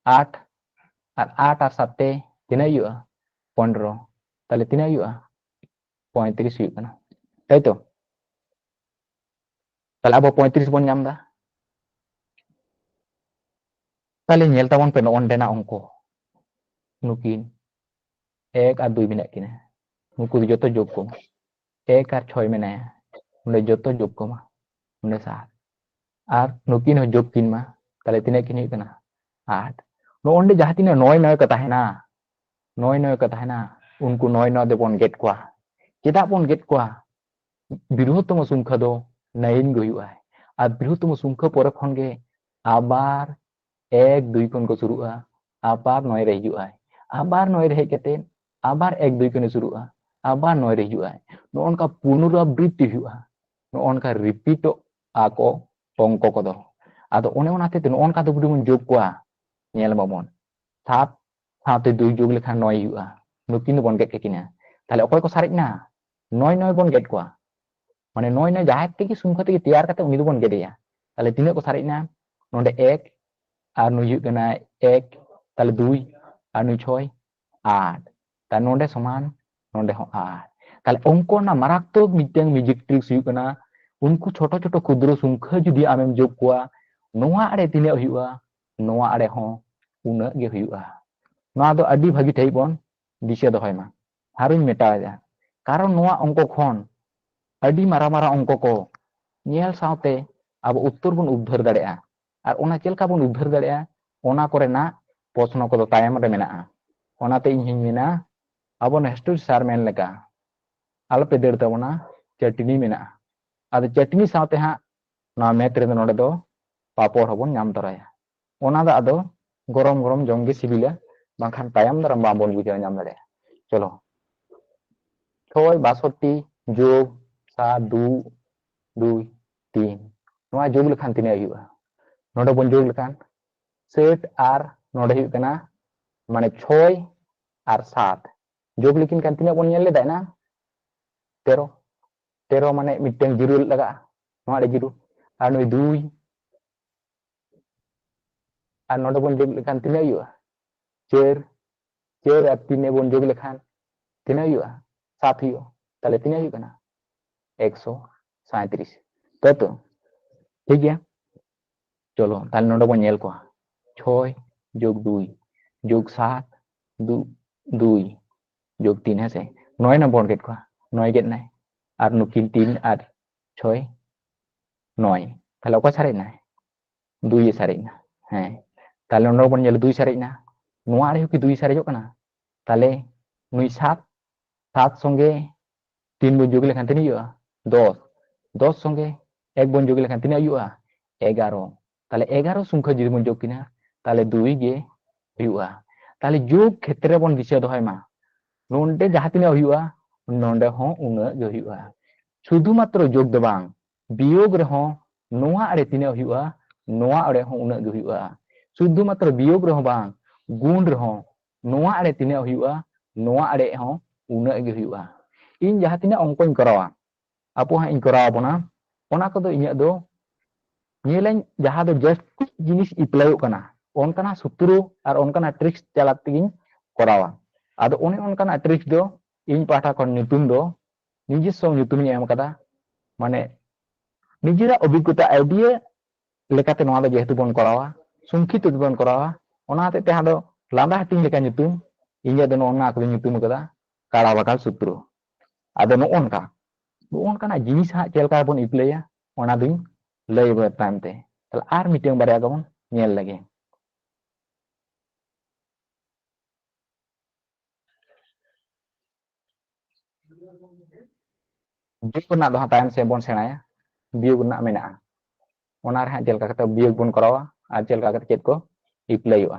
8 আর 8 আর 7 তে তিনা হইয়া 15 তাহলে তিনা হইয়া 35 হই কানা তাই তো তাহলে আবার 35 বন nyam da তাহলে nyel tabon pe onde na ongko nukin 1 আর 2 menak kina nuku joto jog ko 1 আর 6 menaya unde joto jog ko ma unde 7 আর nukin ho jog kin ma তাহলে তিনা কিন হই কানা 8 no onde jaha tina 9 9 ka tahena 9 9 ka tahena unku 9 9 de bon get kwa kita bon get kwa বৃহত্তম সংখ্যা do 9 go hiyuga আর বৃহত্তম সংখ্যা পরে খন ge আবার 1 2 kon ko suruga abar 9 re hiyuga abar 9 re hej kate abar 1 2 kon suruga abar 9 re hiyuga no onka punurabritti hiyuga no onka repeat ako ongko ko do ado one onate te no onka do budun jog kwa nyel babon 7 সাথে 2 যোগ লেখা 9 hiyuga nukin bon get ke kina তাহলে অকয় ko sarik na 9 9 bon get kwa মানে 9 9 jahat থেকে সংখ্যা থেকে তৈয়ার kate uni do bon get ya তাহলে তিনে ko sarik na nonde 1 আর nu hiyuga na 1 তাহলে 2 আর nu 6 8 তাহলে nonde সমান nonde ho 8 তাহলে অঙ্ক না মারাত্মক মিটেং মিউজিক ট্রিক্স হইুগ না উনকু ছোট ছোট ক্ষুদ্র সংখ্যা যদি আমেম যোগ কোয়া নোয়া আড়ে তিনে হইুগা নোয়া আড়ে হো ᱩᱱᱟᱹᱜ ᱜᱮ ᱦᱩᱭᱩᱜᱼᱟ ᱱᱚᱣᱟ ᱫᱚ ᱟᱹᱰᱤ ᱵᱷᱟᱹᱜᱤ ᱴᱷᱤᱠ ᱵᱚᱱ ᱫᱤᱥᱟᱹ ᱫᱚᱦᱚᱭ ᱢᱟ ᱟᱨᱤᱧ ᱢᱮᱛᱟᱣᱮᱫᱟ ᱠᱟᱨᱚᱱ ᱱᱚᱣᱟ ᱚᱝᱠᱚ ᱠᱷᱚᱱ ᱟᱹᱰᱤ ᱢᱟᱨᱟᱝ ᱢᱟᱨᱟᱝ ᱚᱝᱠᱚ ᱠᱚ ᱧᱮᱞ ᱥᱟᱶᱛᱮ ᱟᱵᱚ ᱩᱛᱛᱚᱨ ᱵᱚᱱ ᱩᱫᱽᱫᱷᱟᱹᱨ ᱫᱟᱲᱮᱭᱟᱜᱼᱟ ᱟᱨ ᱚᱱᱟ ᱪᱮᱫ ᱞᱮᱠᱟ ᱵᱚᱱ ᱩᱫᱽᱫᱷᱟᱹᱨ ᱫᱟᱲᱮᱭᱟᱜᱼᱟ ᱚᱱᱟ ᱠᱚᱨᱮᱱᱟᱜ ᱯᱨᱚᱥᱱᱚ ᱠᱚᱫᱚ ᱛᱟᱭᱚᱢ ᱨᱮ ᱢᱮᱱᱟᱜᱼᱟ ᱚᱱᱟᱛᱮ ᱤᱧ ᱦᱚᱧ ᱢᱮᱱᱟ ᱟᱵᱚ ᱦᱤᱥᱴᱳᱨᱤ ᱥᱟᱨ ᱢᱮᱱ ᱞᱮᱠᱟ ᱟᱞᱚᱯᱮ ᱫᱟᱹᱲ ᱛᱟᱵᱚᱱᱟ ᱪᱟᱹᱴᱱᱤ ᱢᱮᱱᱟᱜᱼᱟ ᱟᱫᱚ ᱪᱟᱹᱴᱱᱤ ᱥᱟᱶᱛᱮ ᱦᱟᱸᱜ ᱱᱚᱣᱟ ᱢᱮᱛ ᱨᱮᱫᱚ ᱱᱚᱰᱮ ᱫᱚ ᱯᱟᱯᱚᱲ ᱦᱚᱸᱵᱚᱱ ᱧᱟᱢ ᱛᱚᱨᱟᱭᱟ ᱚᱱᱟ ᱫᱚ ᱟᱫᱚ गरम गरम जम गे सिबिला बांखान तायम दाराम बाबन बुझाव नाम दाड़े चलो 6 62 जोग 7 2 2 3 नोआ जोग लेखान तिना हुआ नोडे बन जोग लेखान 60 आर नोडे हुई कना माने 6 आर 7 जोग लेकिन कान तिना बन नेल लेदा ना 13 13 माने मिटन जीरो लगा नोआ जीरो आर नोय 2 आर नोडे बन जोग लेखान तिना हुआ 4 4 आर 3 बन जोग लेखान तिना हुआ 7 हुआ ताले तिना हुई कना 137 तो ठीक है चलो ताले नोडे बन नेल को 6 जोग 2 जोग 7 2 2 जोग 3 है से 9 ना बन गेट को 9 गेट ना आर नुकिन 3 आर 6 9 ताले ओका सारे ना 2 ये सारे ना हैं ताले नोडे बन नेल 2 सारे ना नोआ रे की 2 सारे जो कना ताले नुई 7 7 संगे 3 बन जोग लेखान तिना हुआ 10 10 संगे 1 बन जोग लेखान तिना हुआ 11 ताले 11 संख्या जुदी बन जोग किना ताले 2 गे हुआ ताले जोग क्षेत्र बन दिशा दोहाय मा नोंडे जहां तिना हुआ नोंडे हो उना गे हुआ शुधु मात्र जोग दो बांग वियोग रे हो नोआ अरे तिना हुआ नोआ अरे हो उना गे हुआ शुधु मात्र वियोग रे हो बांग गुण रे हो नोआ अरे तिना हुआ नोआ अरे हो उना गे हुआ इन जहां तिना अंकों करावा आपो हां इन करावा बना ओना को दो इया दो ᱧᱮᱞᱟᱹᱧ ᱡᱟᱦᱟᱸ ᱫᱚ ᱡᱟᱹᱥᱛᱤ ᱡᱤᱱᱤᱥ ᱤᱯᱞᱟᱭᱚᱜ ᱠᱟᱱᱟ ᱚᱱᱠᱟᱱᱟᱜ ᱥᱩᱛᱨᱚ ᱟᱨ ᱚᱱᱠᱟᱱᱟᱜ ᱴᱨᱤᱠᱥ ᱪᱟᱞᱟ ᱛᱮᱜᱤᱧ ᱠᱚᱨᱟᱣᱟ ᱟᱫᱚ ᱚᱱᱮ ᱚᱱᱠᱟᱱᱟᱜ ᱴᱨᱤᱠᱥ ᱫᱚ ᱤᱧ ᱯᱟᱦᱴᱟ ᱠᱷᱚᱱ ᱧᱩᱛᱩᱢ ᱫᱚ ᱱᱤᱡᱮᱥᱥᱚ ᱧᱩᱛᱩᱢᱤᱧ ᱮᱢ ᱠᱟᱫᱟ ᱢᱟᱱᱮ ᱱᱤᱡᱮᱨᱟᱜ ᱚᱵᱷᱤᱜᱽᱜᱚᱛᱟ ᱟᱭᱰᱤᱭᱟ লেখাতে নওয়া ᱫᱚ যেহেতু বন করাওয়া সংক্ষিপ্ত বন করাওয়া ওনা হতে তে হাদো লান্দা হাটিং লেখা nyutum ইঞ্জা ᱫᱚ ᱱᱚᱜᱼᱚ ᱠᱚ nyutum ᱠᱟᱫᱟ ᱠᱟᱲᱟ ᱵᱟᱠᱟᱞ ᱥᱩᱛᱨᱚ ᱟᱫᱚ ᱱᱚᱜᱼᱚᱱᱠᱟ ᱡᱤᱱᱤᱥ ᱦᱟᱸᱜ ᱪᱮᱫ ᱞᱮᱠᱟ ᱵᱚᱱ ᱤᱯᱞᱟᱭᱟ ᱚᱱᱟ ᱫᱩᱧ लय तामते आर मिटिंग बारे गबन नेल लगे बियोग ना दो तायम से बन सेणाया बियोग ना मेना ओना रे चेल का बियोग बन करावा आर चेल का चेत को इप्लयवा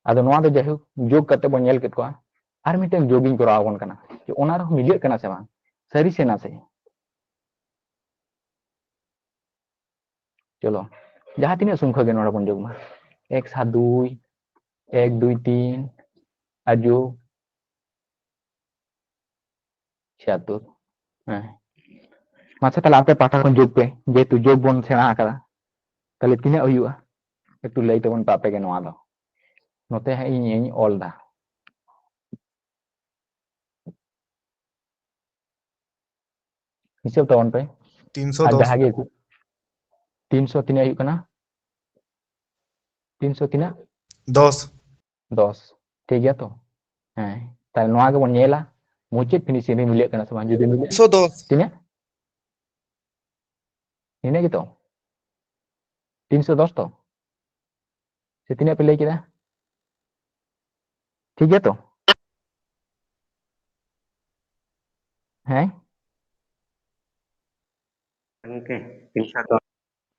आदो नोआ दो जहु जोग करते बन नेल केत को आर मिटिंग जोगिंग करावा बन कना कि ओना रे मिलियत कना से बांग सरी से ना से चलो जहाँ तीन संख्या के नोड़ा बन जोग मा 1 7 2 1 2 3 आजो 76 हाँ मासा ताला आपे पाठा kon जोग पे जेतु जोग बन सेना आकदा ताले तिना हुआ एकटु लई तबन पापे के नोआ दो नोते है इन ऑल दा हिसाब तबन पे 310 जहाँ गे 300 तिना हुआ कना 300 तिना 10 10 ठीक गया तो हाँ ताले नोआ के बन नेला मुचित फिनिशिंग में मिले कना से बांग जुदी मिले 310 तिना ini gitu 310 तो से तीन पे लेके दा ठीक है तो है ओके 310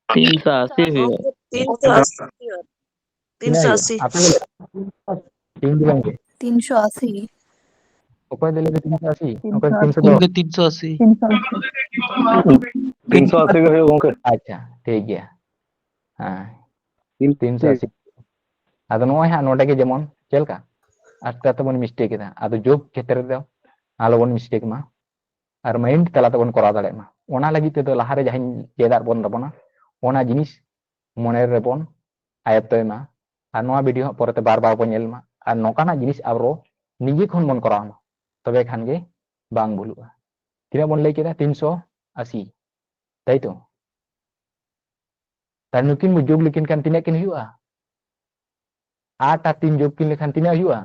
380 हुआ 380 380 apa तीन दिलेंगे 380 ᱚᱠᱚᱭ ᱫᱤᱞᱮ 380 ᱚᱠᱚᱭ 380 310 380 380 ᱜᱮ ᱦᱩᱭᱩᱜ ᱜᱚᱝᱠᱮ अच्छा ठीक गया हाँ 380 ᱟᱫᱚ ᱱᱚᱜᱼᱚᱭ ᱦᱟᱸᱜ ᱱᱚᱰᱮ ᱜᱮ ᱡᱮᱢᱚᱱ ᱪᱮᱫ ᱞᱮᱠᱟ ᱟᱥᱛᱮ ᱟᱥᱛᱮ ᱵᱚᱱ ᱢᱤᱥᱴᱮᱠ ᱮᱫᱟ ᱟᱫᱚ ᱡᱳᱜ ᱠᱷᱮᱛᱨᱮ ᱨᱮ ᱟᱞᱚ ᱵᱚᱱ ᱢᱤᱥᱴᱮᱠ ᱢᱟ ᱟᱨ ᱢᱟइंड ᱛᱟᱞᱟ ᱛᱮᱵᱚᱱ ᱠᱚᱨᱟᱣ ᱫᱟᱲᱮᱭᱟᱜ ᱢᱟ ᱚᱱᱟ ᱞᱟᱹᱜᱤᱫ ᱛᱮᱫᱚ ᱞᱟᱦᱟᱨᱮ ᱡᱟᱦᱟᱸᱧ ᱪᱮᱫᱟᱜ ᱵᱚᱱ ᱛᱟᱵᱚᱱᱟ ᱚᱱᱟ ᱡᱤᱱᱤᱥ ᱢᱚᱱᱮ ᱨᱮᱵᱚᱱ ᱟᱭᱚᱛᱛᱚᱭ ᱢᱟ ᱟᱨ ᱱᱚᱣᱟ ᱵᱷᱤᱰᱤᱭᱳ ᱦᱚᱸ ᱯᱚᱨᱮᱛᱮ ᱵᱟᱨ ᱵᱟᱨ ᱵᱚᱱ ᱧᱮᱞ ᱢᱟ ᱟᱨ ᱱᱚᱝᱠᱟᱱᱟᱜ ᱡᱤᱱᱤस ᱟᱵᱚ ᱱᱤᱡᱮ ᱠᱷᱚᱱ ᱵᱚᱱ ᱠᱚᱨᱟᱣ ᱢᱟ ᱛᱚᱵᱮ ᱠᱷᱟᱱ ᱜᱮ ᱵᱟᱝ ᱵᱷᱩᱞᱩᱜᱼᱟ ᱛᱤᱱᱟᱹᱜ ᱵᱚᱱ ᱞᱟᱹᱭ ᱠᱮᱫᱟ 380 তাই তো তার নুকিন যোগ লিখিন কান তিনাᱜ kin huwa 8 আর 3 যোগ কিন লেখান তিনা হইয়া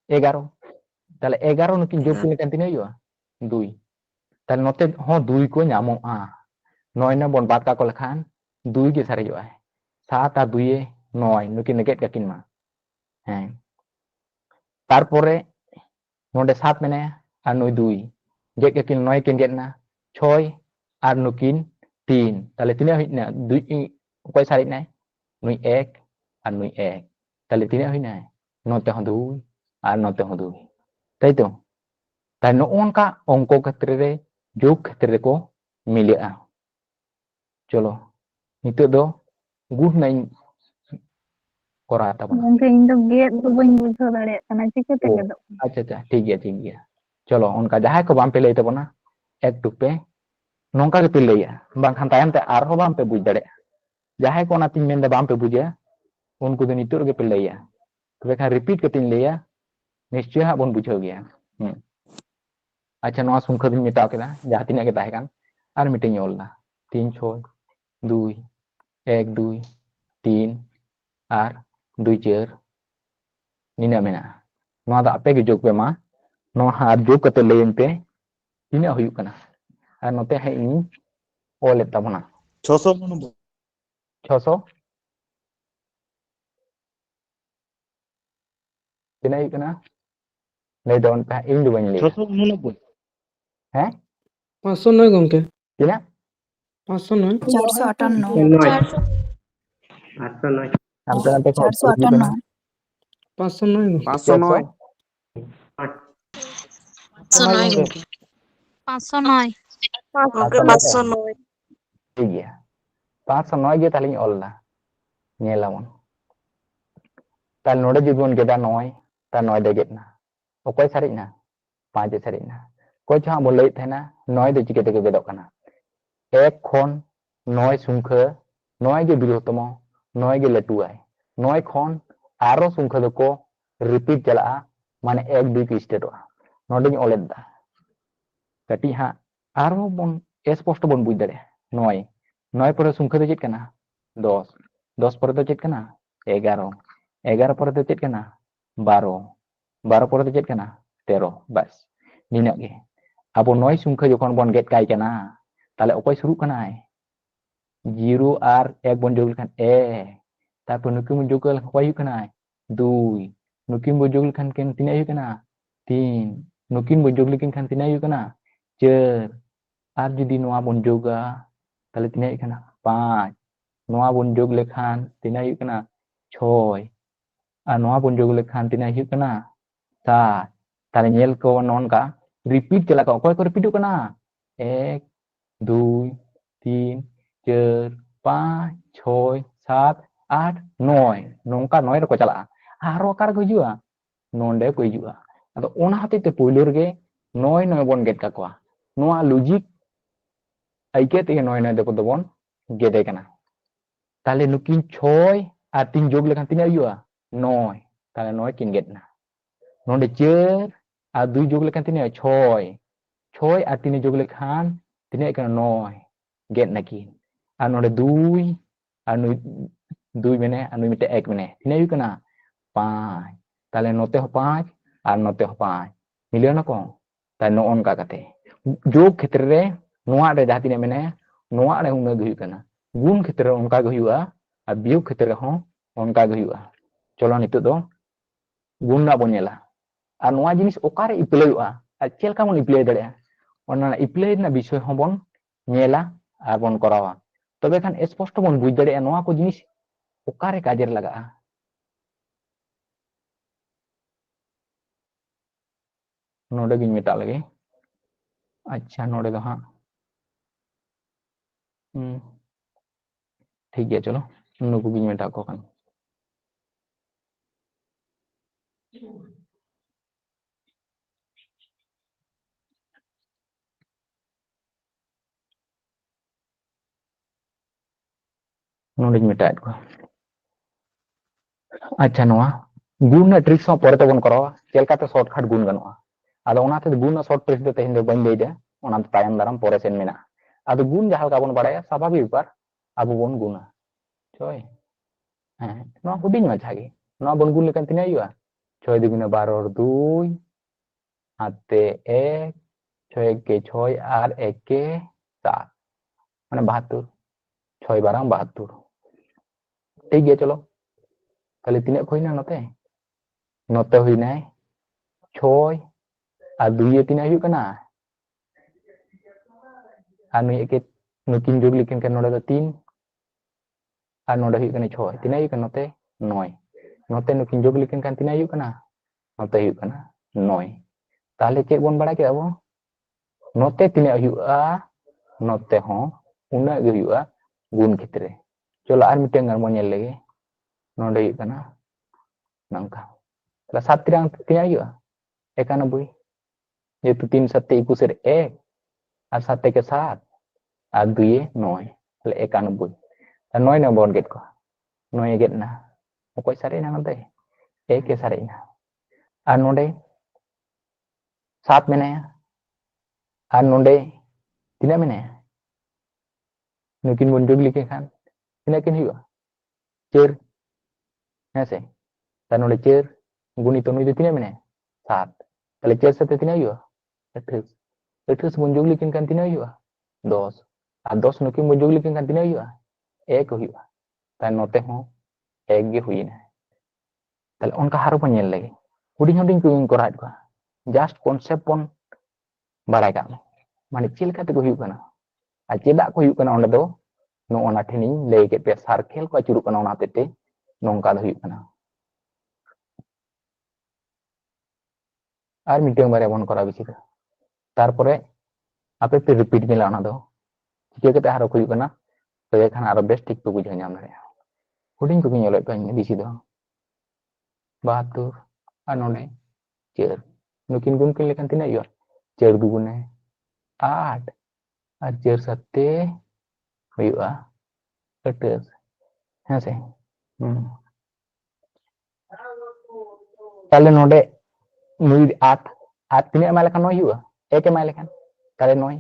11 তাহলে 11 নুকিন যোগ কিন লেখান তিনা হইয়া 2 তাহলে নতে হ 2 ko nyamoa 9 na bon bat ka ko lekhan 2 ge sare hইয়া 7 আর 2 এ 9 নুকিন neget ka kin ma হ্যাঁ তারপরে নডে 7 মেনে আর 9 2 get ka kin 9 kin get na 6 আর নুকিন 3 তাহলে তিনা হইনা 2 কয় সারি নাই নুই 1 আর নুই 1 তাহলে তিনা হইনা নতে হ 2 আর নতে হ 2 তাই তো তাই নঅনকা অঙ্ক ক্ষেত্রে রে যোগ ক্ষেত্রে ko মিলিয়া চলো নিতো দো গুড নাই করা তাবনা Mungkin itu gate tuh bañ buঝাও দাঁড়িয়ে কানা চিকাতে ও গেল আচ্ছা আচ্ছা ঠিক গিয়া চলো অনকা যাহাই ko bam pe lay tabona একটু pay nongka ge pe laya bangkhan tayam te arho bam pe buj dare jahay ko na tin men da bam pe buja unku do nitur ge pe laya tebe khan repeat ke tin laya निश्चय ha bon bujhau gaya अच्छा नवा सुंखा दिन मेटाव केदा जहां तिना के ताहेkan আর meeting olna 3 6 2 1 2 3 আর 2 4 nina mena नवा दा ape ge jog pe ma नवा har jog kate leyen pe tina huyuk kana R note hai ini ole tabona 699 600 tina huyuk kana lay don pa in du ban le 699 हैं 509 গঙ্কে tina 509 458 9 809 ampe ampe ko 458 509 509 509 gongke 509 Oke, 509. ठीक गया 509 ge taling olna nyelamon tal node jibon geda 9 ta 9 de getna okoy sarina 5 e sarina koy cha bo lei thena 9 de chike te gedok kana 1 khon 9 sungkha 9 ge birotomo 9 ge latuai 9 khon aro sungkha doko repeat chala mane 1 2 ki state wa noding oleda kati ha aro bon স্পষ্ট bon buj dare 9 9 pore sungkha de chit kana 10 10 pore de chit kana 11 11 pore de chit kana 12 12 pore de chit kana 13 bas nina ge abo 9 sungkha jokon bon get kai kana তাহলে ওকই শুরু কানাই 0 আর 1 বন যোগ লেখান 1 তারপর নুকি বন যোগ লেখান কয় কানাই 2 নুকি বন যোগ লেখান কেন 3 আই কানা 3 নুকি বন যোগ লেখান খান 3 আই কানা 4 আর যদি নোয়া বন যোগা তাহলে 3 আই কানা 5 নোয়া বন যোগ লেখান 3 আই কানা 6 আর নোয়া বন যোগ লেখান 3 আই কানা 7 তাহলে nyel ko non ka repeat chala ka okoy ko repeat kana 1 2 3 4 5 6 7 8 9 nongka 9 reko chala aro kar ko hijua nonde ko hijua ado ona hati te poiler ge 9 9 bon get ka kwa noa logic aike te 9 9 de ko bon gede kana tale nukin 6 আর 3 যোগ লেখান 3 hijua 9 tale 9 kin get na nonde cher আর 2 যোগ লেখান 3 6 6 আর 3 যোগ লেখান 3 kana 9 get nakin আর nonde 2 আর 2 mene আর 2 mite 1 mene 3 hijau kana 5 tale note ho 5 আর note ho 5 milio na ko ta noon ka kate jog khetre re noa re jahati ne mene noa re hung ge kana gun khetre onka ge huiwa আর বিয়োগ ক্ষেত্রে হো onka ge huiwa চলো নিতো do gun na bonyela আর নোয়া জিনিস ওকারে ইপ্লাই huiwa আর চেলকা mon ইপ্লাই দাড়ে ona ইপ্লাই na বিষয় হবন nyela আর বন করাওয়া তবে এখান স্পষ্ট বন বুঝ দাড়ে নোয়া কো জিনিস ওকারে কাজের লাগা नोडे गिन मेटा लगे अच्छा नोडे तो हाँ ठीक है चलो नुकु गिन मेटा को kan नोडे मेटा को अच्छा नोआ गुण ना ट्रिक्स हो परे तबन करो चेलका ते शॉर्टकट गुण गनोआ आदो ओनाते गुण ना शॉर्ट ट्रिक्स दे तेहिन दे बन देइदे ओना तायम दाराम परे सेन मेना आदो गुण जहां का बन बाड़ाया स्वाभाविक बेपार आबो बन गुणा चोय हां नो हुडिंग माछा गे Noa bon gun lekan tina yua. 6 2 12 2 हाथे 1 6 के 6 আর 1 के 7 মানে 72 6 12 72 ঠিক গিয়ে চলো তাহলে তিনে কইনা নতে নতে হই নাই 6 আর 2 এ তিনে হইউ কানা আর নুই একে নুকিন যোগ লিখিন kan node do 3 R node hইউ কানা 6 তিনে হইউ কানা নতে 9 নতে নুকিন যোগ লিখিন kan তিনে hইউ কানা নতে hইউ কানা 9 তাহলে ᱪᱮᱫ ᱵᱚᱱ ᱵᱟᱲᱟᱭ ᱠᱮᱫᱟ ᱵᱚ ᱱᱚᱛᱮ ᱛᱤᱱᱟᱹᱜ ᱦᱩᱭᱩᱜᱼᱟ ᱱᱚᱛᱮ ᱦᱚᱸ ᱩᱱᱟᱹᱜ ᱜᱮ ᱦᱩᱭᱩᱜᱼᱟ ᱜᱩᱱ ᱠᱷᱮᱛᱨᱮ चलो আর মিটেন গান ᱵᱚᱱ ᱧᱮᱞ ᱞᱮᱜᱮ ᱱᱚᱰᱮ ᱦᱩᱭᱩᱜ ᱠᱟᱱᱟ ᱱᱚᱝᱠᱟ তাহলে 7 tirang ᱛᱤᱱᱟᱹᱜ ᱦᱩᱭᱩᱜᱼᱟ 91 যেহেতু 3 7 21 এর 1 আর 7 থেকে 7 আর 2 এ 9 তাহলে 91 আর 9 নম্বর গেট ko 9 এ গেট না অকয় সারে না নতে 1 এ সারে না আর নডে 7 menaya R nonde tina menaya nukin bon jog like kan tina kin hiwa cer hese ta nonde cer guni to nui tina menaya 7 tale cer sate tina hiwa 28 28 bon jog like kan tina hiwa 10 R 10 nukin bon jog like kan tina hiwa 1 hiwa ta note ho 1 ge huina tale onka haru bon nyel lagi huding huding ko korat ko just concept pon barai kak মানে ᱪᱮᱫ ᱞᱮᱠᱟ ᱛᱮᱠᱚ ᱦᱩᱭᱩᱜ ᱠᱟᱱᱟ ᱟᱨ ᱪᱮᱫᱟᱜ ᱠᱚ ᱦᱩᱭᱩᱜ ᱠᱟᱱᱟ ᱚᱸᱰᱮ ᱫᱚ ᱱᱚᱜᱼᱚ ᱱᱟ ᱴᱷᱮᱱᱤᱧ ᱞᱟᱹᱭ ᱠᱮᱫ ᱯᱮᱭᱟ ᱥᱟᱨᱠᱮᱞ ᱠᱚ ᱟᱹᱪᱩᱨᱚᱜ ᱠᱟᱱᱟ ᱚᱱᱟ ᱦᱚᱛᱮᱡ ᱛᱮ ᱱᱚᱝᱠᱟ ᱫᱚ ᱦᱩᱭᱩᱜ ᱠᱟᱱᱟ ᱟᱨ ᱢᱤᱫᱴᱟᱝ ᱵᱟᱨᱭᱟ ᱵᱚᱱ ᱠᱚᱨᱟᱣ ᱵᱤᱥᱤ তারপরে আপে পে রিপিট ᱧᱮᱞᱟ ᱚᱱᱟ ᱫᱚ ᱪᱤᱠᱟᱹ ᱠᱟᱛᱮ ᱟᱨᱚ ᱦᱩᱭᱩᱜ ᱠᱟᱱᱟ ᱛᱚᱵᱮ ᱠᱷᱟᱱ ᱟᱨᱚ ᱵᱮᱥ ᱴᱷᱤᱠ ᱯᱮ ᱵᱩᱡᱷᱟᱹᱣ ᱧᱟᱢ ᱫᱟᱲᱮᱭᱟᱜᱼᱟ ᱦᱩᱰᱤᱧ ᱠᱚᱜᱮ ᱧᱮᱞᱮᱫ ᱠᱚᱣᱟ ᱵᱤᱥᱤ ᱫᱚ 72 আর ননে 4 নুকিন গুণ কিন লেখান তিনাᱜ ᱦᱩᱭᱩᱜᱼᱟ 4 দুগুণে 8 আর 4 সাথে হইবা 28 হ্যাঁ সে তাহলে নোডে নুই 8 আর তিনে এমা লেখান 9 হইবা 1 এমা লেখান তাহলে 9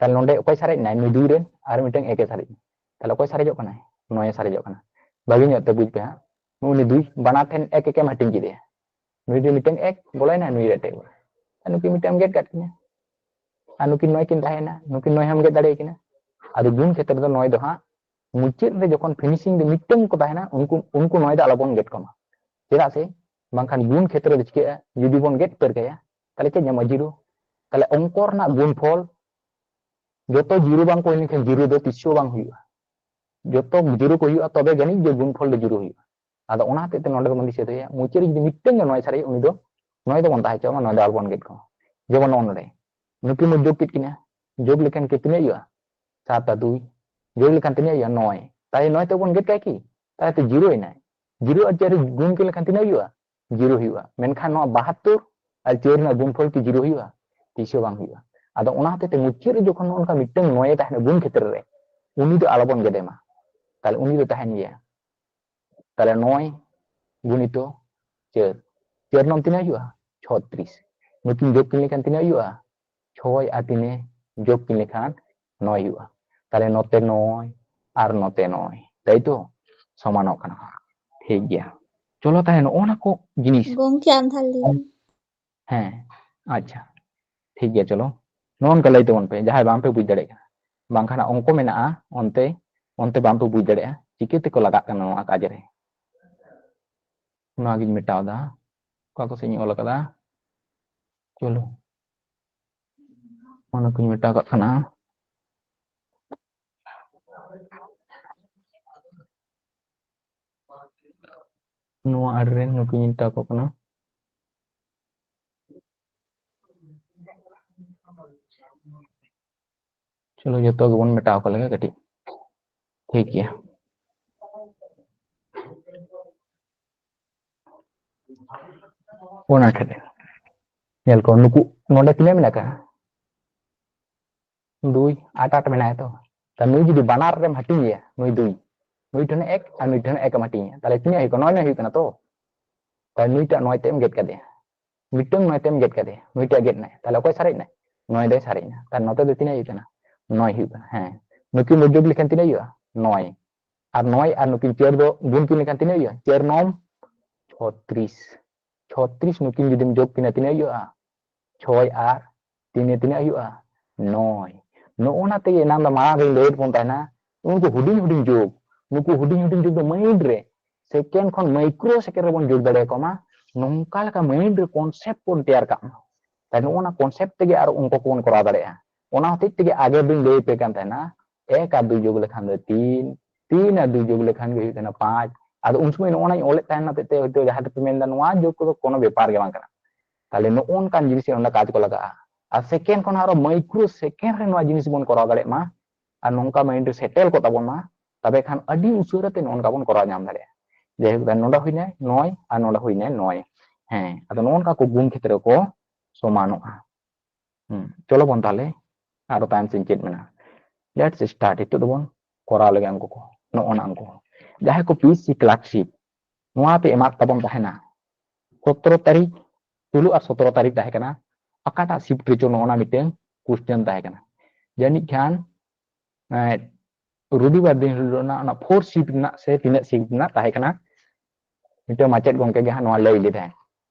তাহলে নোডে অকয় সারে নাই নুই 2 রেন আর মিটাং 1 এ সারে তাহলে অকয় সারে জক কানা 9 এ সারে জক কানা বাগি ñot te বুঝ pe ha নুই 2 বানা ঠেন 1 1 হাটিং ki dia নুই di মিটাং 1 boleh na নুই rete anu ki mitam get kat kinya anu ki 9 kin tahena nukin 9 ham get dare kina adu gun khetre do 9 do ha मुचेद रे जखन finishing दे MITM को ताहेना उनको नय दा आलोबन गेट कमा चेदा से बांखान गुण क्षेत्र दे चिके जुदी बन गेट पर गया ताले के ᱧᱟᱢᱟ जीरो ताले अंकर ना गुण फल जतो जीरो बांग को इनके जीरो दो तिसो बांग हुआ जतो जीरो को हुआ तबे गनि जे गुण फल दे जीरो हुआ आदा ओना ते नोडे बन दिसे दे मुचेद जुदी मिटम नय सारे उनी दो नय दो बन ताहे चमा नय दा आलोबन गेट कमा जेबन नोडे नुकी मु जोग कित किना जोग लेखन के तिने हुआ 7 2 जोग लेखन तिने हुआ 9 ताई 9 तो बन गेट काय की ताई तो जीरो इना जीरो और 4 गुण के लेखन तिने हुआ जीरो हुआ मेनखान नो 72 और 4 ना गुण फल की जीरो हुआ तीसो बांग हुआ आदा ओना ते मुचेद जखन उनका मिटम 9 ताहे गुण क्षेत्र रे उनी दो आलोबन गेदेमा ताले उनी दो ताहेन गया ताले 9 गुणितो 4 4 नम तिने हुआ 36 नुकिन जोग के लेखन तिने हुआ 6 আর 3 যোগ কি লেখান 9 हुआ তাহলে নতে 9 আর নতে 9 তাই তো সমানক কানা ঠিক গিয়া চলো তাহলে ওনা কো জিনিস গংকে আনথালি হ্যাঁ আচ্ছা ঠিক গিয়া চলো নন কা লাইতে বন পে যাহাই বাম পে বুঝ দাড়ে বাংখানা অঙ্ক মেনা অন্তে অন্তে বাম পে বুঝ দাড়ে চিকিতে কো লাগা কানা নোয়া কাজ রে নোয়া গিন মেটাও দা কা কো সেনি ওলা কাদা চলো mana kuñ meta kak kana nuwa arren no kuñ meta kak kana चलो जो तो वन मेटाव कर लगे कटी ठीक है ओना खदे नेल को नुकु नोडे तिने मेना का 2 8 मेना है तो नुई जुदी बानार रे हटिंग गया नुई 2 नुई ठने 1 और नुई ठने 1 हटिंग ताले तिने ही को 9 ही कना तो ताले नुई टा 9 तेम गेट कदे मिटंग 9 तेम गेट कदे नुई टा गेट ना ताले कोई सारे ना 9 दे सारे ना ताले नोते दे तिने ही कना 9 ही कना हां नुकी मजोग लिखन तिने हुआ 9 और 9 और नुकी 4 दो गुण की लिखन तिने हुआ 4 9 36 nukin judim jog kina tina yua 6 ar 3 tina yua 9 no ona te nam da ma re lead pon taina unku huding jog nuku huding jog do main re second kon micro second re bon jog dare ko ma nongka leka main re concept pon tiar ka ta no ona concept tege ar unko kon kora dare ona hotik tege age bin le pe kan taina 1 R 2 jog lekhan do 3 3 R 2 jog lekhan ge huyu kana 5 ado un sumay no ona ole taina te te jaha te men dan wa jog ko kono bepar ge bang kana tale no on kan jinis ona kaj ko laga R second kon aro micro second re no jinis bon kora dare ma R nongka main re settle ko tabon ma tabe khan adi usura te nonka bon kora nyam dare je dan noda huina 9 R noda huina 9 he ado nonka ko gun khetre ko somanoa cholo bon tale aro time sin chet mena let's start itu dobon kora lagi angko ko no on angko jahe ko PC clerkship noa pe emak tabon tahena 17 tarik dulu ar 17 tarik tahe kana akata shift recho no ona miteng question tahe kana jani khan rudibar din na na 4 shift na se 3 shift na tahe kana itu macet gongke ge noa lei le tahe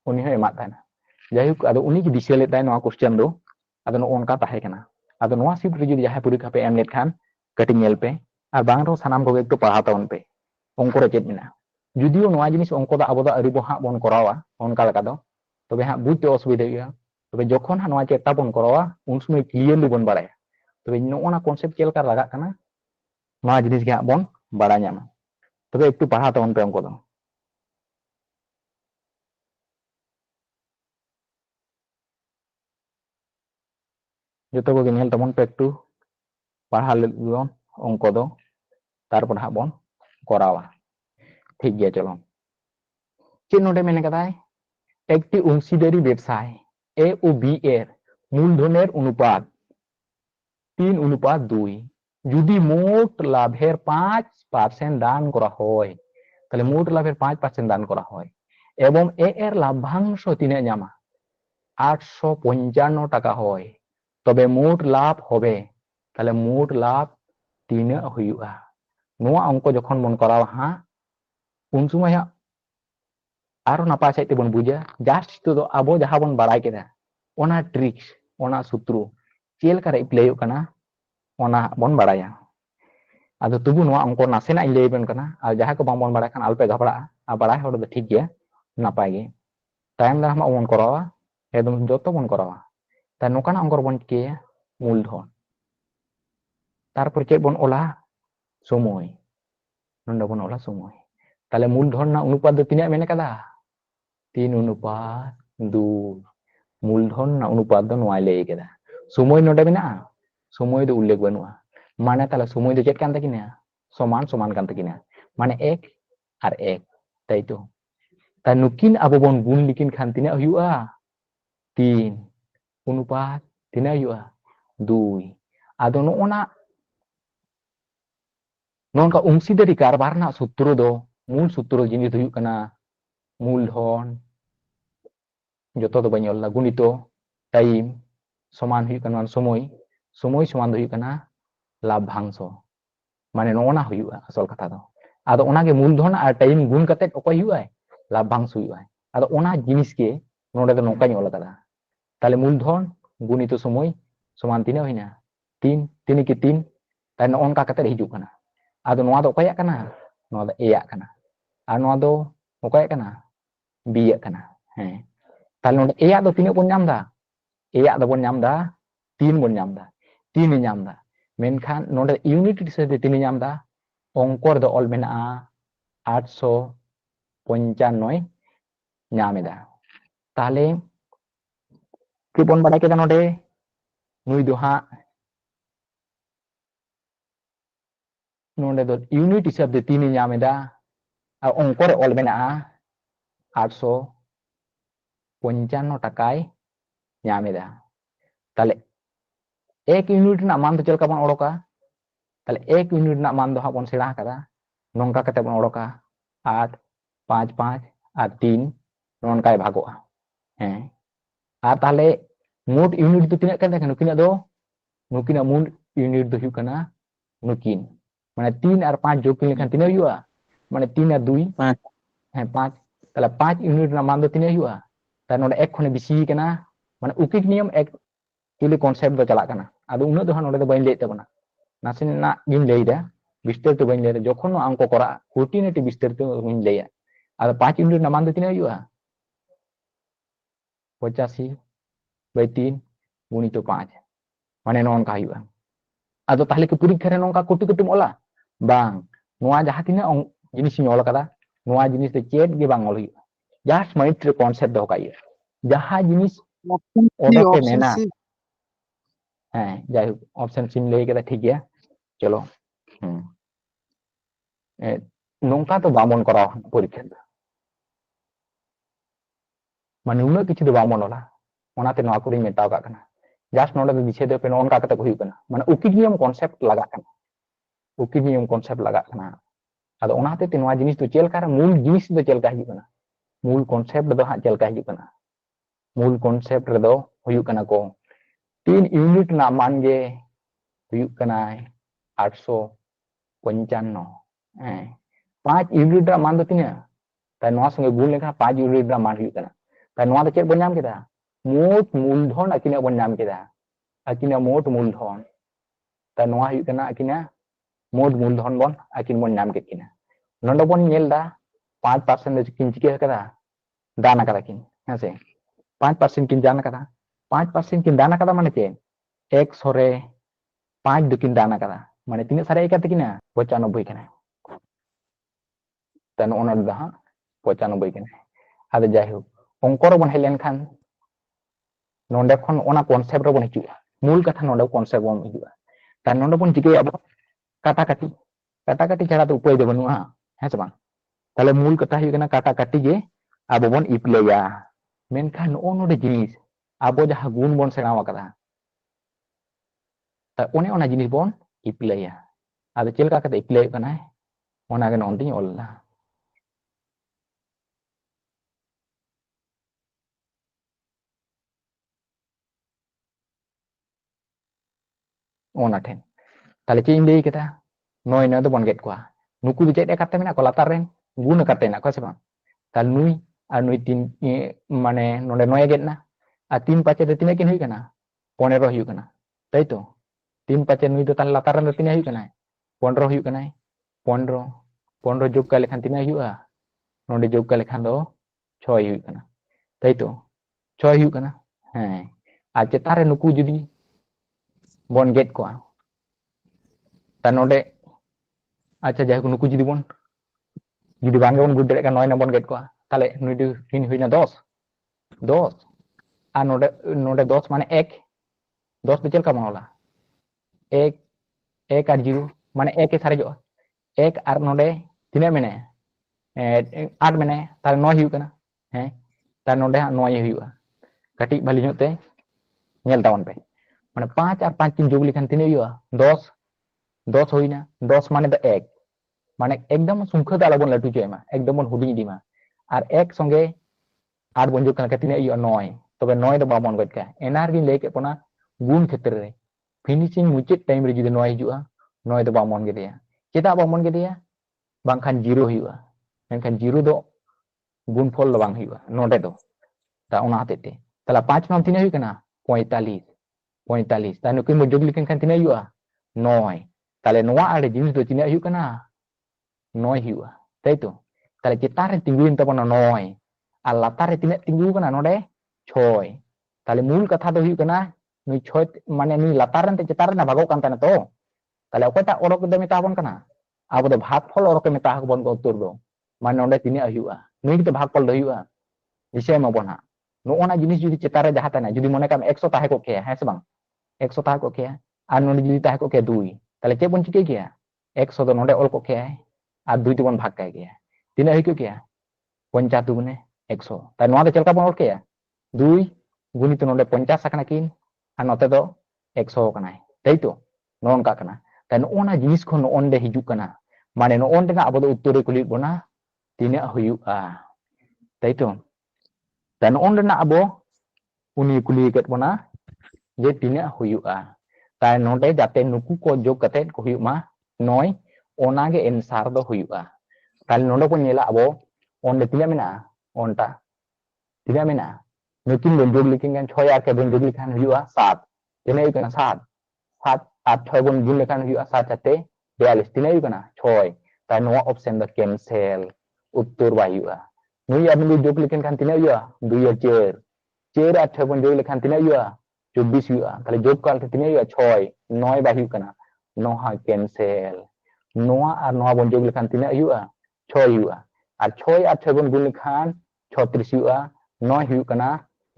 uni he emak tahena jahuk ado uni ki disele tahe noa question do ado no on ka tahe kana ado noa shift re jodi jahe purikha pe emnet khan kating nyel pe ar bang ro sanam ko ekটু pahata taon pe ongko re chet mena judio noa jinis ongko da abo da ari bo ha bon korawa onka leka do tobe ha bujte osubidha ya tobe jokhon ha noa cheta bon korawa un sumay clearly bon baraya tobe no ona concept chel ka laga kana noa jinis ge ha bon bara nyama tobe ekটু pahata taon pe ongko do joto ko nyel tabon pe ekটু pahal leon ongko do tarpor ha bon korawa ঠিক গিয়া চলো che node mene kadai একটি অংশীদারি ব্যবসায় এ ও B এর মূলধনের অনুপাত 3:2 যদি মোট লাভের 5% দান করা হয় তাহলে মোট লাভের 5% দান করা হয় এবং এ এর লাভ্যাংশ তিনে জামা 855 টাকা হয় তবে মোট লাভ হবে তাহলে মোট লাভ তিনে হইউয়া নোয়া অঙ্ক যখন মন করাও হা उन समय आरो नापा साइड ते बन बुझा जस्ट तो आबो जहां बन बाराय केदा ओना ट्रिक्स ओना सूत्र चेल करे प्ले kana ओना बन बाराया ado tubu noa angko nasena ilei ben kana ar jaha ko bang bon baray kan alpe gapra a baray hor do thik gya napai ge time da ma on korawa edom joto bon korawa ta nokana angkor bon ke muldhon tarpor che bon ola somoy nonda bon ola somoy তাহলে মূলধন না অনুপাত do tinak mene kada 3:2 মূলধন na অনুপাত do noa lei keda somoy noda mena somoy do ullek banua mane tala somoy do chet kan takina soman kan takina mane 1 ar 1 tai to ta nukin abo bon gun likin khan tinak huyua 3 অনুপাত tinak huyua 2 ado no ona nonka ungsidari karbar na sutro do मूल सूत्र जिनिस do kana मूलधन joto do banyol la gunito time समान हुई kana समय समय समान do kana लाभांशो माने नोना हुआ असल कथा दो आदो ओना के मूलधन और टाइम गुण कते ओकय हुआ लाभांश हुआ आदो ओना जिनिस के नोडे दो नोका ᱧᱚᱞ कदा ताले मूलधन गुणित समय समान तिना होइना 3 3 के 3 ताय नो ओनका कते हिजु kana आदो नोआ दो ओकय kana नोआ दो एया kana আর नोआ दो ओकय kana बिया kana हे ताले नोडे एया दो तिना बोन नाम दा एया दो बोन नाम दा 3 बोन नाम दा 3 नाम दा मेनखान नोडे यूनिट हिसाब ते 3 नाम दा ongkor do ol mena 895 nyameda tale kibon badai kita node nui doha node do unit hisab de 3 nyameda ar ongkor ol mena 895 takai nyameda tale 1 unit na मान तो चल का बन ओड़का ताले 1 यूनिट ना मान दो हा बन सेड़ा कदा नोंका कते बन ओड़का 8 5 5 और 3 नोनकाय भागोआ हैं आ ताले मोट यूनिट तो तिना कन नुकिना दो नुकिना मोट यूनिट दो हुकना नुकिन माने 3 और 5 जोग किन खान तिना हुआ माने 3 और 2 5 हैं 5 তাহলে 5 ইউনিট ᱨᱮᱱᱟᱜ মান ᱫᱚ ᱛᱤᱱᱟᱹᱜ ᱦᱩᱭᱩᱜᱼᱟ তাহলে ᱱᱚᱰᱮ 1 ᱠᱷᱚᱱ ᱵᱮᱥᱤ ᱠᱟᱱᱟ মানে উকিক নিয়ম এক কিলি কনসেপ্ট ᱫᱚ ᱪᱟᱞᱟᱜ ᱠᱟᱱᱟ ᱟᱫᱚ ᱩᱱᱟᱹᱜ ᱫᱚ ᱦᱟᱸᱜ ᱱᱚᱰᱮ ᱫᱚ ᱵᱟᱹᱧ ᱞᱟᱹᱭᱮᱫ ᱛᱟᱵᱚᱱᱟ ᱱᱟᱥᱮᱱᱟᱜ ᱜᱤᱧ ᱞᱟᱹᱭᱫᱟ বিস্তারিত ᱫᱚ ᱵᱟᱹᱧ ᱞᱟᱹᱭᱫᱟ ᱡᱚᱠᱷᱚᱱ অঙ্ক করা খুঁটিনাটি বিস্তারিত ᱫᱚᱧ ᱞᱟᱹᱭᱟ ᱟᱫᱚ 5 ইউনিট ᱨᱮᱱᱟᱜ মান ᱫᱚ ᱛᱤᱱᱟᱹᱜ ᱦᱩᱭᱩᱜᱼᱟ 85/3 গুণিত 5 মানে নongka ᱦᱩᱭᱩᱜᱼᱟ ᱟᱫᱚ ᱛᱟᱦᱞᱮ ᱠᱤ ᱯᱚᱨᱤᱠᱠᱷᱟ ᱨᱮ ᱱᱚᱝᱠᱟ ᱠᱩᱴᱤ ᱠᱩᱴᱤᱢ ᱚᱞᱟ ᱵᱟᱝ ᱱᱚᱣᱟ ᱡᱟᱦᱟᱸ ᱛᱤᱱᱟᱹᱜ ᱡᱤᱱᱤᱥᱤᱧ ᱚᱞ ᱟᱠᱟᱫᱟ ᱱᱚᱣᱟ ᱡᱤᱱᱤᱥ ᱫᱚ ᱪᱮᱫ ᱜᱮ ᱵᱟᱝ ᱚᱞ ᱦᱩᱭᱩᱜᱼᱟ জাস্ট মাইন্ড রে কনসেপ্ট ᱫᱚᱦᱚ ᱠᱟᱜ ᱦᱩᱭᱩᱜᱼᱟ ᱡᱟᱦᱟᱸ ᱡᱤনিস ᱚᱰᱚᱠᱮ ᱢᱮᱱᱟ হ্যাঁ যাই হোক অপশন সিম ᱞᱟᱹᱭ ᱠᱮᱫᱟ ᱴᱷᱤক ᱜᱮᱭᱟ চলো nongka তো বামন করা পরীক্ষা মানে উন্নত কিছু তো বামন ওলা ওনাতে নয়া করি মেটাও কাক না জাস্ট নোডে দিছে দে পে নongka কাতে হুᱭᱩᱜ ᱠᱟᱱᱟ মানে উকিক নিয়ম কনসেপ্ট লাগাক ᱠᱟᱱᱟ উকিক নিয়ম কনসেপ্ট লাগাক ᱠᱟᱱᱟ ᱟᱫᱚ ᱚᱱᱟᱛᱮ ᱛᱮ ᱱᱚᱣᱟ ᱡᱤᱱᱤᱥ ᱫᱚ ᱪᱮᱫ ᱞᱮᱠᱟ ᱢᱩᱞ ᱡᱤᱱᱤᱥ ᱫᱚ ᱪᱮᱫ ᱞᱮᱠᱟ ᱦᱩᱭᱩᱜ ᱠᱟᱱᱟ ᱢᱩᱞ ᱠᱚᱱᱥᱮᱯᱴ ᱫᱚ ᱦᱟᱸᱜ ᱪᱮᱫ ᱞᱮᱠᱟ ᱦᱩᱭᱩᱜ ᱠᱟᱱᱟ ᱢᱩᱞ ᱠᱚᱱᱥᱮᱯᱴ ᱨᱮᱫᱚ ᱦᱩᱭᱩᱜ ᱠᱟᱱᱟ ᱠᱚ 3 यूनिट ᱨᱮᱱᱟᱜ मान ᱜᱮ ᱦᱩᱭᱩᱜ ᱠᱟᱱᱟ 855 হ্যাঁ 5 यूनिट ᱨᱮᱱᱟᱜ मान ᱫᱚ ᱛᱤᱱᱟᱹᱜ তাই নয়া সঙ্গে গুণ লেখা 5 यूनिट ᱨᱮᱱᱟᱜ मान ᱦᱩᱭᱩᱜ ᱠᱟᱱᱟ তাই নয়া ᱫᱚ ᱪᱮᱫ ᱵᱚᱱ ᱧᱟᱢ ᱠᱮᱫᱟ মোট মূলধন আকিনা ᱵᱚᱱ ᱧᱟᱢ ᱠᱮᱫᱟ আকিনা মোট মূলধন তাই নয়া ᱦᱩᱭᱩᱜ ᱠᱟᱱᱟ আকিনা মোট মূলধন ᱵᱚᱱ আকিন ᱵᱚᱱ ᱧᱟᱢ ᱠᱮᱫ ᱠᱤᱱᱟ ᱱᱚᱰᱮ ᱵᱚᱱ ᱧᱮᱞ ᱫᱟ 5% ᱫᱚ ᱠᱤᱱ ᱪᱤᱠᱟᱹ ᱟᱠᱟᱫᱟ দান আকাদা কিন হ্যাঁ সে 5% কিন দান আকাদা 5% কিন দান আকাদা মানে চেন 100 রে 5 do kin দান আকাদা মানে তিনে সারে একাতে কিনা 95 কানা তাই নয়া দা 95 কানা আদে যাই হোক অঙ্ক রে বন হেলেন খান নন্ডে খন ওনা কনসেপ্ট রে বন হিজুয়া মূল কথা নন্ডে কনসেপ্ট বন হিজুয়া তাই নন্ডে বন চিকে আবো কাটাকাটি ছাড়া তো উপায় দে বানুয়া হ্যাঁ সে বাং তাহলে মূল কথা হুই কানা কাটাকাটি গে আবো বন ইপলেয়া মেনখান নode জিনিস আবো যাহা গুণ বন সেরাও আকাদা তা ওনে ওনা জিনিস বন ইপলেয়া আদে চেলকা কাতে ইপলে কানা ওনা গে নন্দিኝ অল্লা ওনা ঠেন তাহলে চেই লই কেতা নয় নয় তো বন গেট কোয়া নুকু দো চেদ কাতে মেনা কলা তার রেন গুণ কাতে না কসে বাং তাহলে নুই আর নুই তিন মানে নডে নয় গেট না আর 3 5 তে তিনে কিন হুই কানা 15 হুই কানা তাই তো 3 5 নুই তো তাহলে লাতার রে তিনে হুই কানা 15 হুই কানা 15 যোগ কা লেখান তিনে হুইआ নডে যোগ কা লেখান দো 6 হুই কানা তাই তো 6 হুই কানা হ্যাঁ আর চেতারে নুকু যদি বন গেট কোয়া তা নডে আচ্ছা যাই হোক নুকু যদি বন যদি বাঙ্গে বন গুড কা 9 না বন গেট কোয়া তাহলে নুই দু কিন হুইনা 10 আর নডে নডে 10 মানে 1 10 do chelka bang ola 1 আর 0 মানে 1 এ সারে jo 1 আর নডে তিনে মেনে 8 মেনে তাহলে 9 হুই কানা হ্যাঁ তার নডে 9 হুইआ কাটি ভালি ñote ñel taon pe মানে 5 আর 5 কিন যোগ লিখান তিনে হুইआ 10 হইনা 10 মানে তো 1 মানে একদম সংখ্যা তো আলাবন লাটু চয়মা একদম বন হুডিং দিমা আর 1 সঙ্গে 8 বন যোগ কানা তিনে হুইआ 9 তবে 9 do babon gojka enar gi leke pona গুণ ক্ষেত্রে রে ফিনিশিং মুচেত টাইম রে যদি 9 হিজুआ 9 do babon gedeya cheta babon gedeya bangkhan 0 হুইआ menkhan 0 do গুণ ফল do bang হুইआ node do ta ona hatete tala 5 nam tine hui kana 45 ta nukin mo jog likan kan tine হুইआ 9 tale noa ade jinis do tine hui kana 9 হুইआ tai to tale cheta re tingguin tabona 9 আর লাতারে তিনে tinggu kana node 6 তাহলে মূল কথা তো হুই কানা নুই 6 মানে নুই লাতারন তে চেতারন না ভাগো কান্তা না তো তাহলে অকয়টা অরক দে মেতা বন কানা আবো দে ভাগ ফল অরক মেতা বন গো উত্তর দো মানে নডে তিনে হুইआ নুই তো ভাগ ফল দো হুইआ বিষয় ম বনা নো ওনা জিনিস যদি চেতারে যাহাতা না যদি মনে কাম 100 তাহে কো কে হ্যাঁ সে বাং 100 তাহে কো কে আর নডে যদি তাহে কো কে 2 তাহলে চে বন চিকে গিয়া 100 দো নডে অল কো কে আর 2 তে বন ভাগ কাই গিয়া তিনে হুই কো কে 55 গুনে 100 তাই নোয়া দে চেলকা বন অল কে 2 গুণিত নডে 50 akana kin R নতে do 100 kanai তাই তো ননকা কানা তাই ওনা জিনিস খন onde হিজুক কানা মানে onde না আবো উত্তরে কুলি বনা তিনে হুইआ তাই তো তাই onde না আবো উনি কুলি কেট বনা যে তিনে হুইआ তাই নডে যাতে নুকু ko jog kate ko হুইমা 9 ona ge answer do হুইआ তাহলে নডে ko nyela abo onde তিনে মেনা onta tidak mena nukin bon jog lekin kan 6 ar ke bon jog lekan hujua 7 tinai kana 7 7 আর 6 ᱵᱚᱱ ᱜᱩᱱ ᱞᱮᱠᱷᱟᱱ ᱦᱩᱭᱩᱜᱼᱟ 7 ᱪᱟᱨᱴᱮ 42 ᱛᱤᱱᱟᱹᱜ ᱦᱩᱭᱩᱜ ᱠᱟᱱᱟ 6 ᱛᱟᱭ ᱱᱚᱣᱟ ᱚᱯᱥᱮᱱ ᱫᱚ ᱠᱮᱱᱥᱮᱞ ᱩᱛᱛᱚᱨ ᱵᱟᱭ ᱦᱩᱭᱩᱜᱼᱟ ᱱᱩᱭ ᱟᱨ ᱱᱩᱭ ᱡᱳᱜ ᱞᱮᱠᱷᱟᱱ ᱠᱷᱟᱱ ᱛᱤᱱᱟᱹᱜ ᱦᱩᱭᱩᱜᱼᱟ 2 ᱟᱨ 4 4 ᱟᱨ 6 ᱵᱚᱱ ᱡᱳᱜ ᱞᱮᱠᱷᱟᱱ ᱛᱤᱱᱟᱹᱜ ᱦᱩᱭᱩᱜᱼᱟ 24 ᱦᱩᱭᱩᱜᱼᱟ ᱛᱟᱦᱞᱮ ᱡᱳᱜ ᱠᱟᱞᱛᱮ ᱛᱤᱱᱟᱹᱜ ᱦᱩᱭᱩᱜᱼᱟ 6 9 ᱵᱟᱭ ᱦᱩᱭᱩᱜ ᱠᱟᱱᱟ ᱱᱚᱣᱟ ᱠᱮᱱᱥᱮᱞ ᱱᱚᱣᱟ ᱟᱨ ᱱᱚᱣᱟ ᱵᱚᱱ ᱡᱳᱜ ᱞᱮᱠᱷᱟᱱ ᱛᱤᱱᱟᱹᱜ ᱦᱩᱭᱩᱜᱼᱟ 6 ᱦᱩᱭᱩᱜᱼᱟ ᱟᱨ 6 ᱟᱨ 6 ᱵᱚᱱ ᱜᱩᱱ ᱞᱮᱠᱷᱟᱱ 36 ᱦᱩᱭᱩᱜᱼᱟ 9 ᱦᱩᱭᱩᱜ ᱠᱟᱱᱟ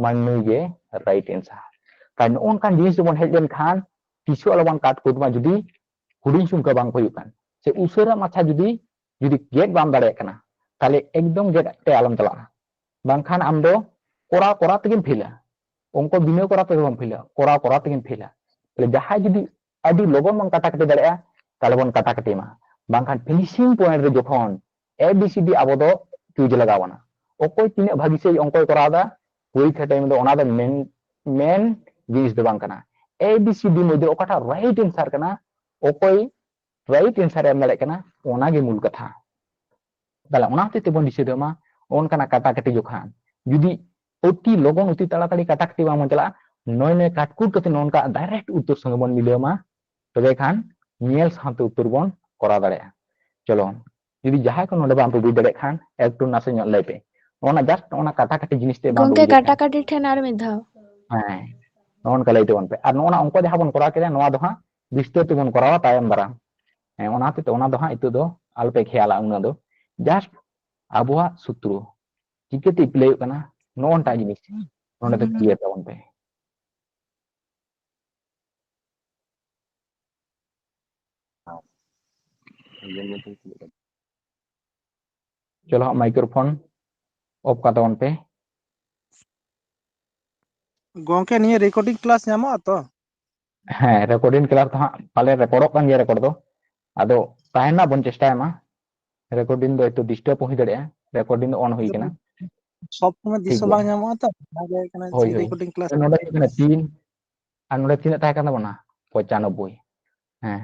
ᱢᱟᱱᱱᱩ ᱜᱮ ᱨᱟইᱴ ᱮᱱᱥᱟᱨ ᱛᱟᱭ ᱱᱚᱜᱼᱚᱱᱠᱟᱱ ᱡᱤᱱᱤᱥ ᱵᱚᱱ ᱦᱮᱡ ᱞᱮᱱᱠᱷᱟᱱ ᱠᱤᱪᱷᱩ ᱟᱞᱚᱵᱚᱱ ᱠᱟᱴ ᱠᱩᱴᱢᱟ ᱡᱩᱫᱤ ᱦᱩᱰᱤᱧ ᱥᱩᱝᱠᱷᱟ ᱵᱟᱝ ᱦᱩᱭᱩᱜ ᱠᱟᱱ ᱥᱮ ᱩᱥᱟᱹᱨᱟ ᱢᱟᱪᱷᱟ ᱡᱩᱫᱤ ᱜᱮᱫ ᱵᱟᱢ ᱫᱟᱲᱮᱭᱟᱜ ᱠᱟᱱᱟ ᱛᱟᱦᱞᱮ ᱮᱠᱫᱚᱢ ᱜᱮᱫ ᱛᱮ ᱟᱞᱚᱢ ᱪᱟᱞᱟᱜᱼᱟ ᱵᱟᱝᱠᱷᱟᱱ ᱟᱢ ᱫᱚ ᱠᱚᱨᱟᱣ ᱛᱮᱜᱮᱢ ᱯᱷᱮᱞᱟ ᱚᱝᱠᱚ ᱵᱤᱱᱟᱹ ᱠᱚᱨᱟᱣ ᱛᱮᱜᱮ ᱵᱟᱢ ᱯᱷᱮᱞᱟ ᱠᱚᱨᱟᱣ ᱛᱮᱜᱮᱢ ᱯᱷᱮᱞᱟ ᱛᱟᱦᱞᱮ ᱡᱟᱦᱟᱸᱭ ᱡᱩᱫᱤ ᱟᱹᱰᱤ ᱞᱚᱜᱚᱱ ᱵᱚᱱ ᱠᱟᱴᱟ ᱠᱟᱴᱤ ᱫᱟᱲᱮᱭᱟᱜᱼᱟ ᱛᱟᱦᱞᱮ ᱵᱚᱱ ᱠᱟᱴᱟ ᱠᱟᱴᱤᱢᱟ ᱵᱟᱝᱠᱷᱟन ᱯᱷᱤनिশিং ᱯᱚᱭᱮंᱴ ᱨᱮ ᱡᱚᱠᱷᱚᱱ ABCD ᱟᱵᱚ ᱫᱚ ᱪᱩᱡ ᱞᱟᱜᱟᱣᱟना ᱚᱠᱚᱭ ᱛᱤᱱᱟᱹᱜ ᱵᱷᱟᱜᱤ ᱥᱮ ᱚᱝᱠᱚᱭ ᱠᱚᱨᱟᱣᱫᱟ পরীক্ষা টাইম ᱫᱚ ᱚᱱᱟ ᱫᱚ মেন জিনিস ᱫᱚ ᱵᱟᱝ ᱠᱟᱱᱟ ABCD মধ্যে ওকাটা রাইট অ্যানসার কানা অকᱚᱭ রাইট অ্যানসার এম দাᱲᱮᱭᱟᱜ ᱠᱟᱱᱟ ᱚᱱᱟ ᱜᱮ ᱢᱩᱞ ᱠᱟᱛᱷᱟ তাহলে ᱚᱱᱟ ᱦᱚᱛᱮᱡ ᱛᱮᱵᱚᱱ ᱫᱤᱥᱟᱹ ᱫᱚᱢᱟ ᱚᱱᱠᱟᱱᱟᱜ ᱠᱟᱴᱟᱠᱟᱴᱤ ᱡᱚᱠᱷᱟᱱ ᱡᱩᱫᱤ অতি লগন অতি তাড়াতাড়ি কাটাকাটি বামন চালা নয় নয় কাটকুট করতে ননকা ডাইরেক্ট উত্তর সঙ্গে বন মিলামা তবে খান নিয়েল সাথে উত্তর বন করা দাঁড়ায় চলো যদি যাহাই কোন নডে বাম বুঝ দাঁড়ায় খান একটু নাসে ᱧᱚᱜ ᱞᱟᱹᱭ ᱯᱮ ᱚᱱᱟ ᱡᱟᱥᱴ ᱚᱱᱟ ᱠᱟᱴᱟᱠᱟᱴᱤ ᱡᱤᱱᱤᱥ ᱛᱮ ᱵᱟᱝ ᱜᱚᱝᱠᱮ ᱵᱩᱡᱷᱟᱹᱜ ᱠᱟᱱᱟ ᱠᱟᱴᱟᱠᱟᱴᱤ ᱴᱷᱮᱱ ᱟᱨ ᱢᱤᱫ ᱫᱷᱟᱣ ᱦᱮᱸ ᱱᱚᱜᱼᱚ ᱞᱟᱹᱭ ᱛᱟᱵᱚᱱ ᱯᱮ ᱟᱨ ᱱᱚᱜᱼᱚ ᱚᱝᱠᱚ ᱡᱟᱦᱟᱸ ᱵᱚᱱ ᱠᱚᱨᱟᱣ ᱠᱮᱫᱟ ᱱᱚᱣᱟ ᱫᱚ ᱦᱟᱸᱜ ᱵᱤᱥᱛᱟᱨ ᱛᱮᱵᱚᱱ ᱠᱚᱨᱟᱣᱟ ᱛᱟᱭᱚᱢ ᱫᱟᱨᱟᱢ ᱦᱮᱸ ᱚᱱᱟ ᱦᱚᱛᱮᱡ ᱛᱮ ᱚᱱᱟ ᱫᱚ ᱦᱟᱸᱜ ᱤᱛᱟᱹ ᱫᱚ ᱟᱞᱚᱯᱮ ᱠᱷᱮᱭᱟᱞᱟ ᱩᱱᱟᱹᱜ ᱫᱚ ᱡᱟᱥᱴ ᱟᱵᱚᱣᱟᱜ ᱥᱩᱛᱨᱚ ᱪᱤᱠᱟᱹᱛᱮ ᱮᱯᱞᱟᱭ ᱦᱩᱭᱩᱜ ᱠᱟᱱᱟ ᱱᱚᱜᱼᱚᱱᱴᱟᱜ ᱡᱤᱱᱤস ᱱᱚᱰᱮ ᱫᱚ ᱠᱞᱤᱭᱟᱨ ᱛᱟᱵᱚᱱ ᱯᱮ चलो हाँ माइक्रोफोन ऑफ का तबन पे ᱜᱚᱝᱠᱮ ᱱᱤᱭᱟᱹ রেকর্ডিং ক্লাস ᱧᱟᱢᱚᱜᱼᱟ ᱛᱚ ᱦᱮᱸ রেকর্ডিং क्लास तो हाँ पाले रेकॉर्डों kan गया रेकॉर्ड दो आदो ताहेना बन चेष्टा है मा रेकॉर्डिंग दो तो डिस्टर्ब हो दड़े रेकॉर्डिंग दो ऑन हुई कना সব সময় ठीक দৃশ্য है বাং ᱧᱟᱢᱚᱜᱼᱟ ᱛᱚ ᱚᱱᱟᱜᱮ ᱠᱟᱱᱟ होई ᱡᱮ होई রেকর্ডিং ক্লাস नोडे कना 3 और नोडे 3 ताहे कना बना 95 हैं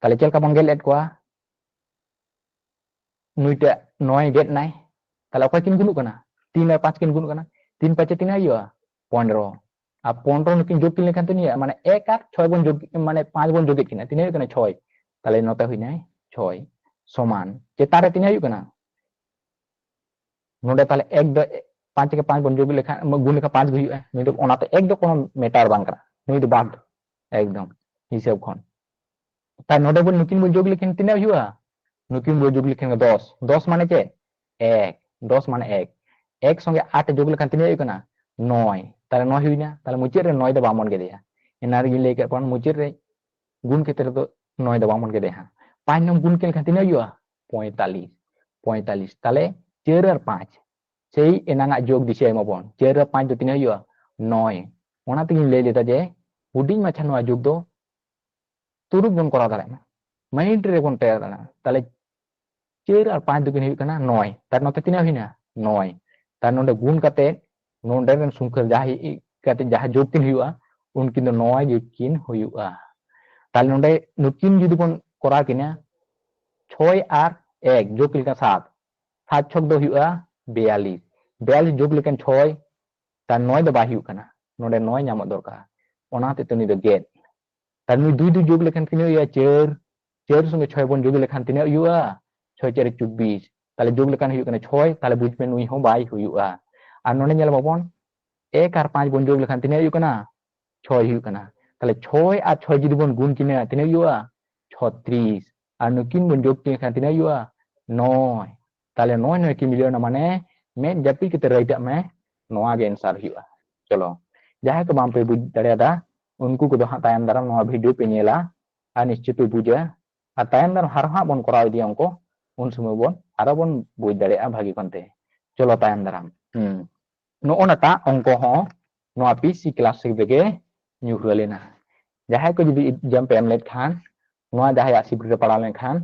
ताले चल का बन गेल एट कोआ नुइटे 9 गेट नाइ ताले ओकय किन गुनु कना 3 और 5 किन गुनु कना 3 5 3 आइयो 15 আর 15 নুকিন যোগ কিনলে খান তিনি মানে 1 আর 6 বন যোগ মানে 5 বন যোগ কিনা তিনি হইkana 6 তাহলে নতে হই নাই 6 সমান চেতারে তিনি হইkana নোডে তাহলে 1 ᱫᱚ 5 के 5 বন যোগ লেখা গুণ লেখা 5 হইয়া নুই ᱫᱚ ᱚᱱᱟতে 1 ᱫᱚ কোনো মেটার বাং কানা নুই ᱫᱚ বাদ একদম হিসাব খন তাই নোডে বন নুকিন বন যোগ লেখেন তিনি হইয়া নুকিন বন যোগ লেখেন 10 10 মানে কে 1 10 মানে 1 1 সঙ্গে 8 যোগ লেখান তিনি হইkana 9 তাহলে 9 হইনা তাহলে মুচের রে 9 ᱫᱚ বামন গেদেয়া এনার গিন লেই কাপন মুচের রে গুণ ক্ষেত্রে তো 9 ᱫᱚ বামন গেদেয়া 5 নং গুণ কেন খান তিনি হইয়া 45 45 তাহলে 4 আর 5 সেই এনাঙ্গা যোগ দিছে এমবন 4 আর 5 ᱫᱚ তিনি হইয়া 9 ওনা তিন লেই লেতা যে হুডিং মাছা নোয়া যোগ দো তুরুক বন করা দাঁড়ায় মাইন্ড রে বন তৈরি দাঁড়া তাহলে 4 আর 5 ᱫᱚ কিন হইয়া কানা 9 তার নতে তিনি হইনা 9 তার নডে গুণ কাতে नोंडे रन सुंखल जाहि काते जहा जोकिन हुआ उनकिन दो 9 जोकिन हुआ ताले नोंडे नुकिन जुदी बन करा किना 6 আর 1 जोक लेका 7 7 छक दो हुआ 42 42 जोक लेकन 6 तार 9 दो बा हुआ कना नोंडे 9 ᱧᱟᱢᱚᱜ दरकार ओनाते तनी दो गेट तार नुई दुई दुई जोक लेकन किने हुआ 4 4 संगे 6 बन जोक लेकन तिने हुआ 6 4 24 ताले जोक लेकन हुआ कना 6 ताले बुझ पे नुई हो बाई हुआ আর ননে ñেল বাবন 1 আর 5 বন যোগ লেখান তিনে হইউ কানা 6 হইউ কানা তাহলে 6 আর 6 যদি বন গুণ কিনে তিনে হইউआ 36 আর নুকিন বন যোগ কিনে খান তিনে হইউआ 9 তাহলে 9 9 কি মিলিয়ন মানে মেন জাপি কেতে রাইটা মে নোয়া गे आंसर हइयुआ चलो jahay ko bam pe buj dareada unku ko do ha tayam daram noa video pe ñela আর নিশ্চয় pe buja আর tayam daram har ha bon koraw di onko un sumoy bon ara bon buj darea bhagi konte cholo tayam daram नोना अंक हो PC class बेगे न्यूरलेना जहां को जुदी exam पे AMOLED Khan जहां आसिब्रे पड़ा लेन खान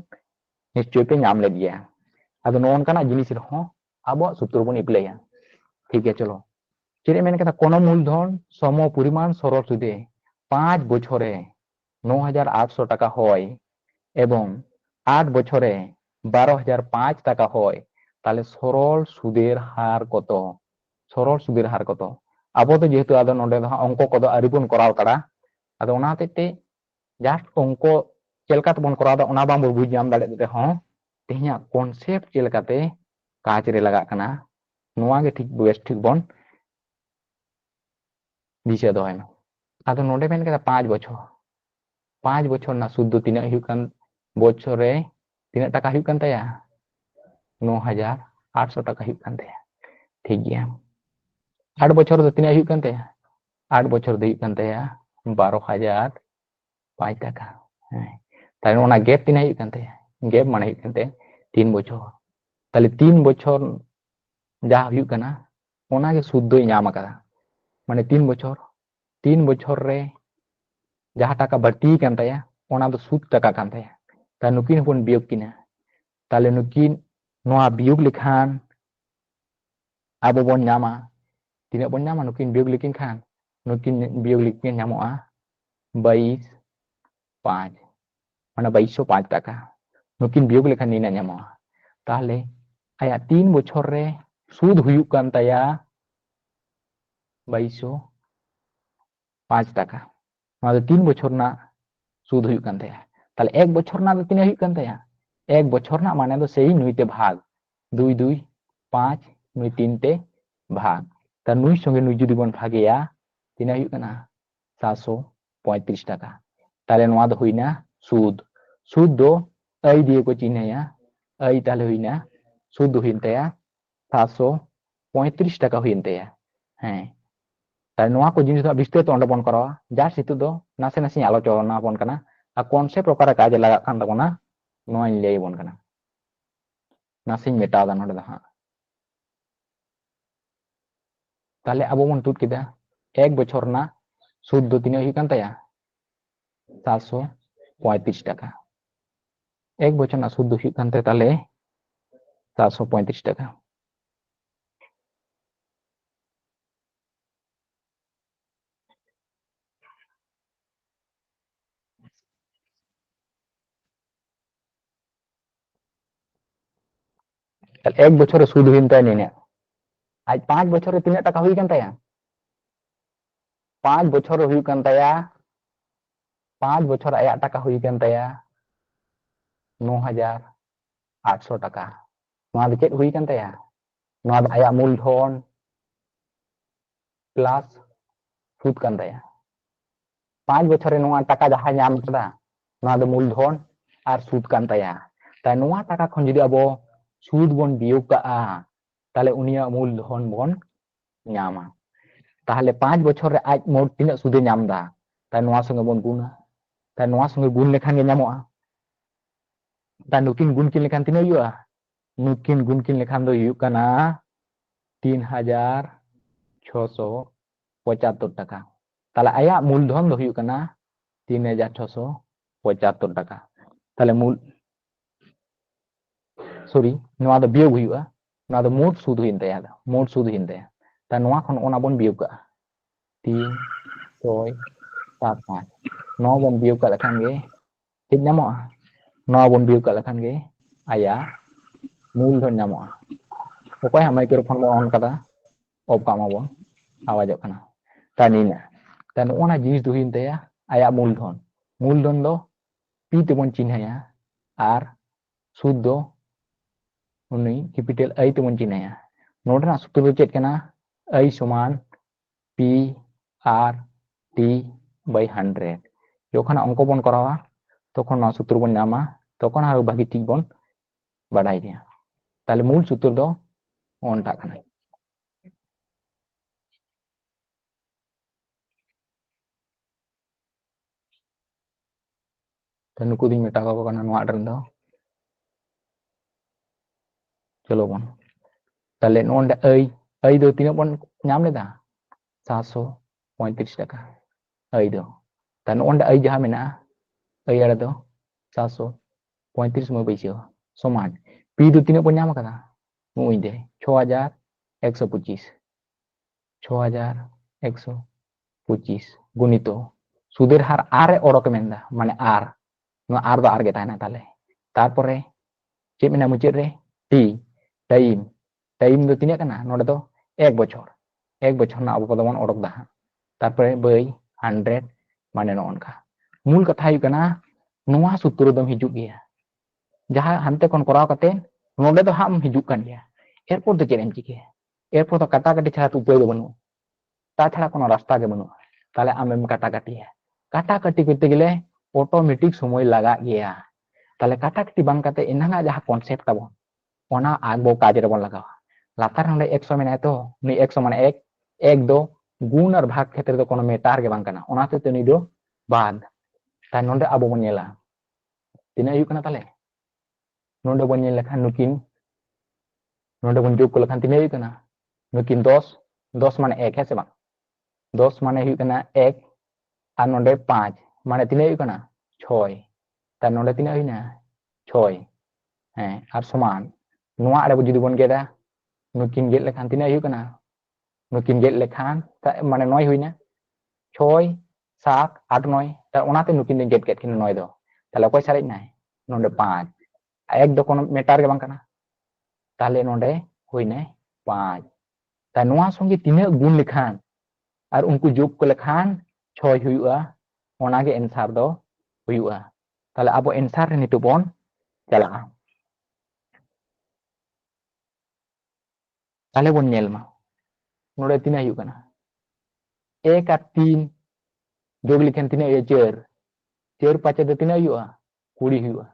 निश्चय पे नाम ले दिया अब नोनकाना जिनिस रहो अब सूत्र बन इप्लाया ठीक है चलो चेरे मेन कथा कोनो मूलधन सम परिमाण सरल सुदे 5 বছরে 9800 টাকা হয় এবং 8 বছরে 12005 টাকা হয় তাহলে সরল সুদের হার কত? সরল সুদের হার কত? আবো তো যেহেতু আদো নডে দো অঙ্ক কত আরি বন করাও তারা আদো ওনা হতেতে জাস্ট অঙ্ক চেলকা তবন করাও দা ওনা বাম বুঝ জাম দাড়ে তে হon তেহিया কনসেপ্ট চেলকাতে কাজ রে লাগা কানা নোয়া গে ঠিক বেশ ঠিক বন দিশে দो है আদো নডে মেন কেদা 5 বছর 5 বছর না সুদ দো তিনা হিউ কান বছরে তিনা টাকা হিউ কান তায়া 9,800 টাকা হিউ কান তায়া ঠিক গया 8 বছর দো তিনা হিউ কান তায়া 8 বছর দো হিউ কান তায়া 12,005 টাকা হ্যাঁ তাহলে ওনা গ্যাপ তিনা হিউ কান তায়া গ্যাপ মানে হিউ কান তায়া 3 বছর তাহলে 3 বছর যা হিউ কানা ওনা গে সুদ দই ñam akada মানে 3 বছর 3 বছর রে যাহা টাকা বাড়তি কান তায়া ওনা দো সুদ টাকা কান তায়া তা নুকিন পন বিয়োগ কিনা তাহলে নুকিন নোয়া বিয়োগ Likhan abo bon ñama tidak bon ñama nukin biog likin kan nukin biog likin ñamoa 22,5 mana 22,5 টাকা nukin biog likan nina ñamoa তাহলে aya 3 বছর রে সুদ হুয়ুক কান তায়া 22,5 টাকা নোয়া 3 বছর না সুদ হুয়ুক কান তায়া তাহলে 1 বছর না তিনা হুয়ুক কান তায়া 1 বছর না মানে তো সেই নুইতে ভাগ 2 2 5 নুই 3 তে ভাগ তা নুই সঙ্গে নুই যদি বন ভাগেয়া তিনা হুয়ুক কানা 735 টাকা তাহলে নোয়া দো হুইনা সুদ সুদ দো এই দিয়ে को চিহ্নया এই তাহলে হুইনা সুদ দো হুইন তায়া 735 টাকা হুইন তায়া হ্যাঁ তাহলে নোয়া को জিনিস দো বিস্তারিত অন্ড বন করা যা সিতু দো নাসে নাসে আলোচনা বন কানা আর কনসেপ্ট প্রকার কাজে লাগা কান তাবনা নোয়া লাই বন কানা নাসিং মেটা দা নডে দা তাহলে আবো বন তুট কিদা 1 বছর না সুদ দো তিনা হুই কান তায়া 735 টাকা 1 বছর না সুদ দো হুই কান তায়া তাহলে 735 টাকা তাহলে 1 বছরে সুদ হুইন তায়া নিনে আজ 5 বছরে তিনা টাকা হুই কান তায়া 5 বছর হুই কান তায়া 5 বছর আয়া টাকা হুই কান তায়া 9,800 টাকা নোয়া দো চেত হুই কান তায়া নোয়া দো আয়া মূলধন প্লাস সুদ কান তায়া 5 বছরে নোয়া টাকা যাহা ñam kada নোয়া দো মূলধন আর সুদ কান তায়া তাই নোয়া টাকা খন যদি আবো সুদ বন বিয়োগ কা'a তাহলে উনিয়া মূলধন বন ñama তাহলে 5 বছরে আজ মোট তিনা সুদে ñam da তাই নোয়া সঙ্গে বন গুনা তাই নোয়া সঙ্গে গুণ লেখান গে ñamoa তাই নুকিন গুণ কিন লেখান তিনা হুয়ু'a নুকিন গুণ কিন লেখান দো হুয়ুগ কানা 3,675 টাকা তাহলে আয়া মূলধন দো হুয়ুগ কানা 3,675 টাকা তাহলে মূল সরি নোয়া দো বিয়োগ হুয়ু'a নোয়া দো মোট সুদ হুইন তায়া মোট সুদ হুইন তায়া তা নোয়া খন ওনা বন বিয়োগ কা'a 3 6 7 5 nó bon biêu ka lakhan ge ঠিক ñamoa nó bon biêu ka lakhan ge aya মূলধন ñamoa okoy ha microphone mo on kada off ka ma bon awajok kana tani na tan ona jinis do hin taya aya মূলধন do pi te bon chinhaya আর সুদ do uni capital ai te bon chinhaya node na sutru do chet kana ai সমান p r t by 100 যখন অঙ্ক বন করা তখন না সূত্র বন ñama তখন আর বাকি ঠিক বন বাড়াই দিয়া তাহলে মূল সূত্র দো অনটা কানা তো নুকু দিন মেটা ko kana নোয়া ren do চলো বন তাহলে নন্ডা এই do তিনা বন ñam leda 735 টাকা এই do tan onda ai jaha mena ai ada do 735 mo baisyo সমান p do তিনা বন ñam kada মুই দে 6,125 6,125 গুণিত সুদের হার আর অরক মেন্দা মানে আর নো আর দো আর গে তাই না তাহলে তারপরে চেক মেনা মুচের রে টি टाइम दो तीन कना नोडे दो 1 बछर ना अब दबन ओडक दा तारपरे बै 100 माने नोनका मूल कथा हुई कना नोआ सूत्र दम हिजुग गया जहां हानते कोन कराव कते नोडे दो हम हिजुग कान गया एरपोर दो चेन चिके एरपोर तो काटा काटी छाड़ा उपाय दो बनु ता छाड़ा कोनो रास्ता के बनु ताले आमेम काटा काटी करते गेले ऑटोमेटिक समय लगा गया ताले काटा काटी बांग कते इनांगा जहां कॉन्सेप्ट ताबो ओना आगबो काज रे बन लगावा लातार हंडे 100 मेना तो नि 100 माने 1 दो गुण और भाग क्षेत्र दो कोनो मेटार के बांग कना ओनाते तो नि दो बाद ता नोंडे आबो बन नेला तिना हुई कना ताले नोंडे बन नेल लेखान नुकिन नोंडे बन जोग को लेखान तिना हुई कना नुकिन 10 माने 1 है से बांग 10 माने हुई कना 1 और नोंडे 5 माने तिना हुई कना 6 ता नोंडे तिना हुई ना 6 हैं और समान नोआ आरे जुदी बन गेदा नुकिन गेट लेखान तिना हुई कना नुकिन गेट लेखान माने 9 हुई ना 6 7 8 9 ता ओनाते नुकिन दिन गेट गेट किन 9 दो ताले कोई सारे ना नोंडे 5 एक दो कोनो मेटार के बांग कना ताले नोंडे हुई ना 5 ता नोआ संगे तिना गुण लेखान और उनको जोग को लेखान 6 हुआ ओना के आंसर दो हुआ ताले अब आंसर रे नितो बन चला ताले बन नेल मा नोडे तिना हुई कना 1 और 3 जोग लेखान तिना ये 4 पाचे दो तिना हुआ 20 हुआ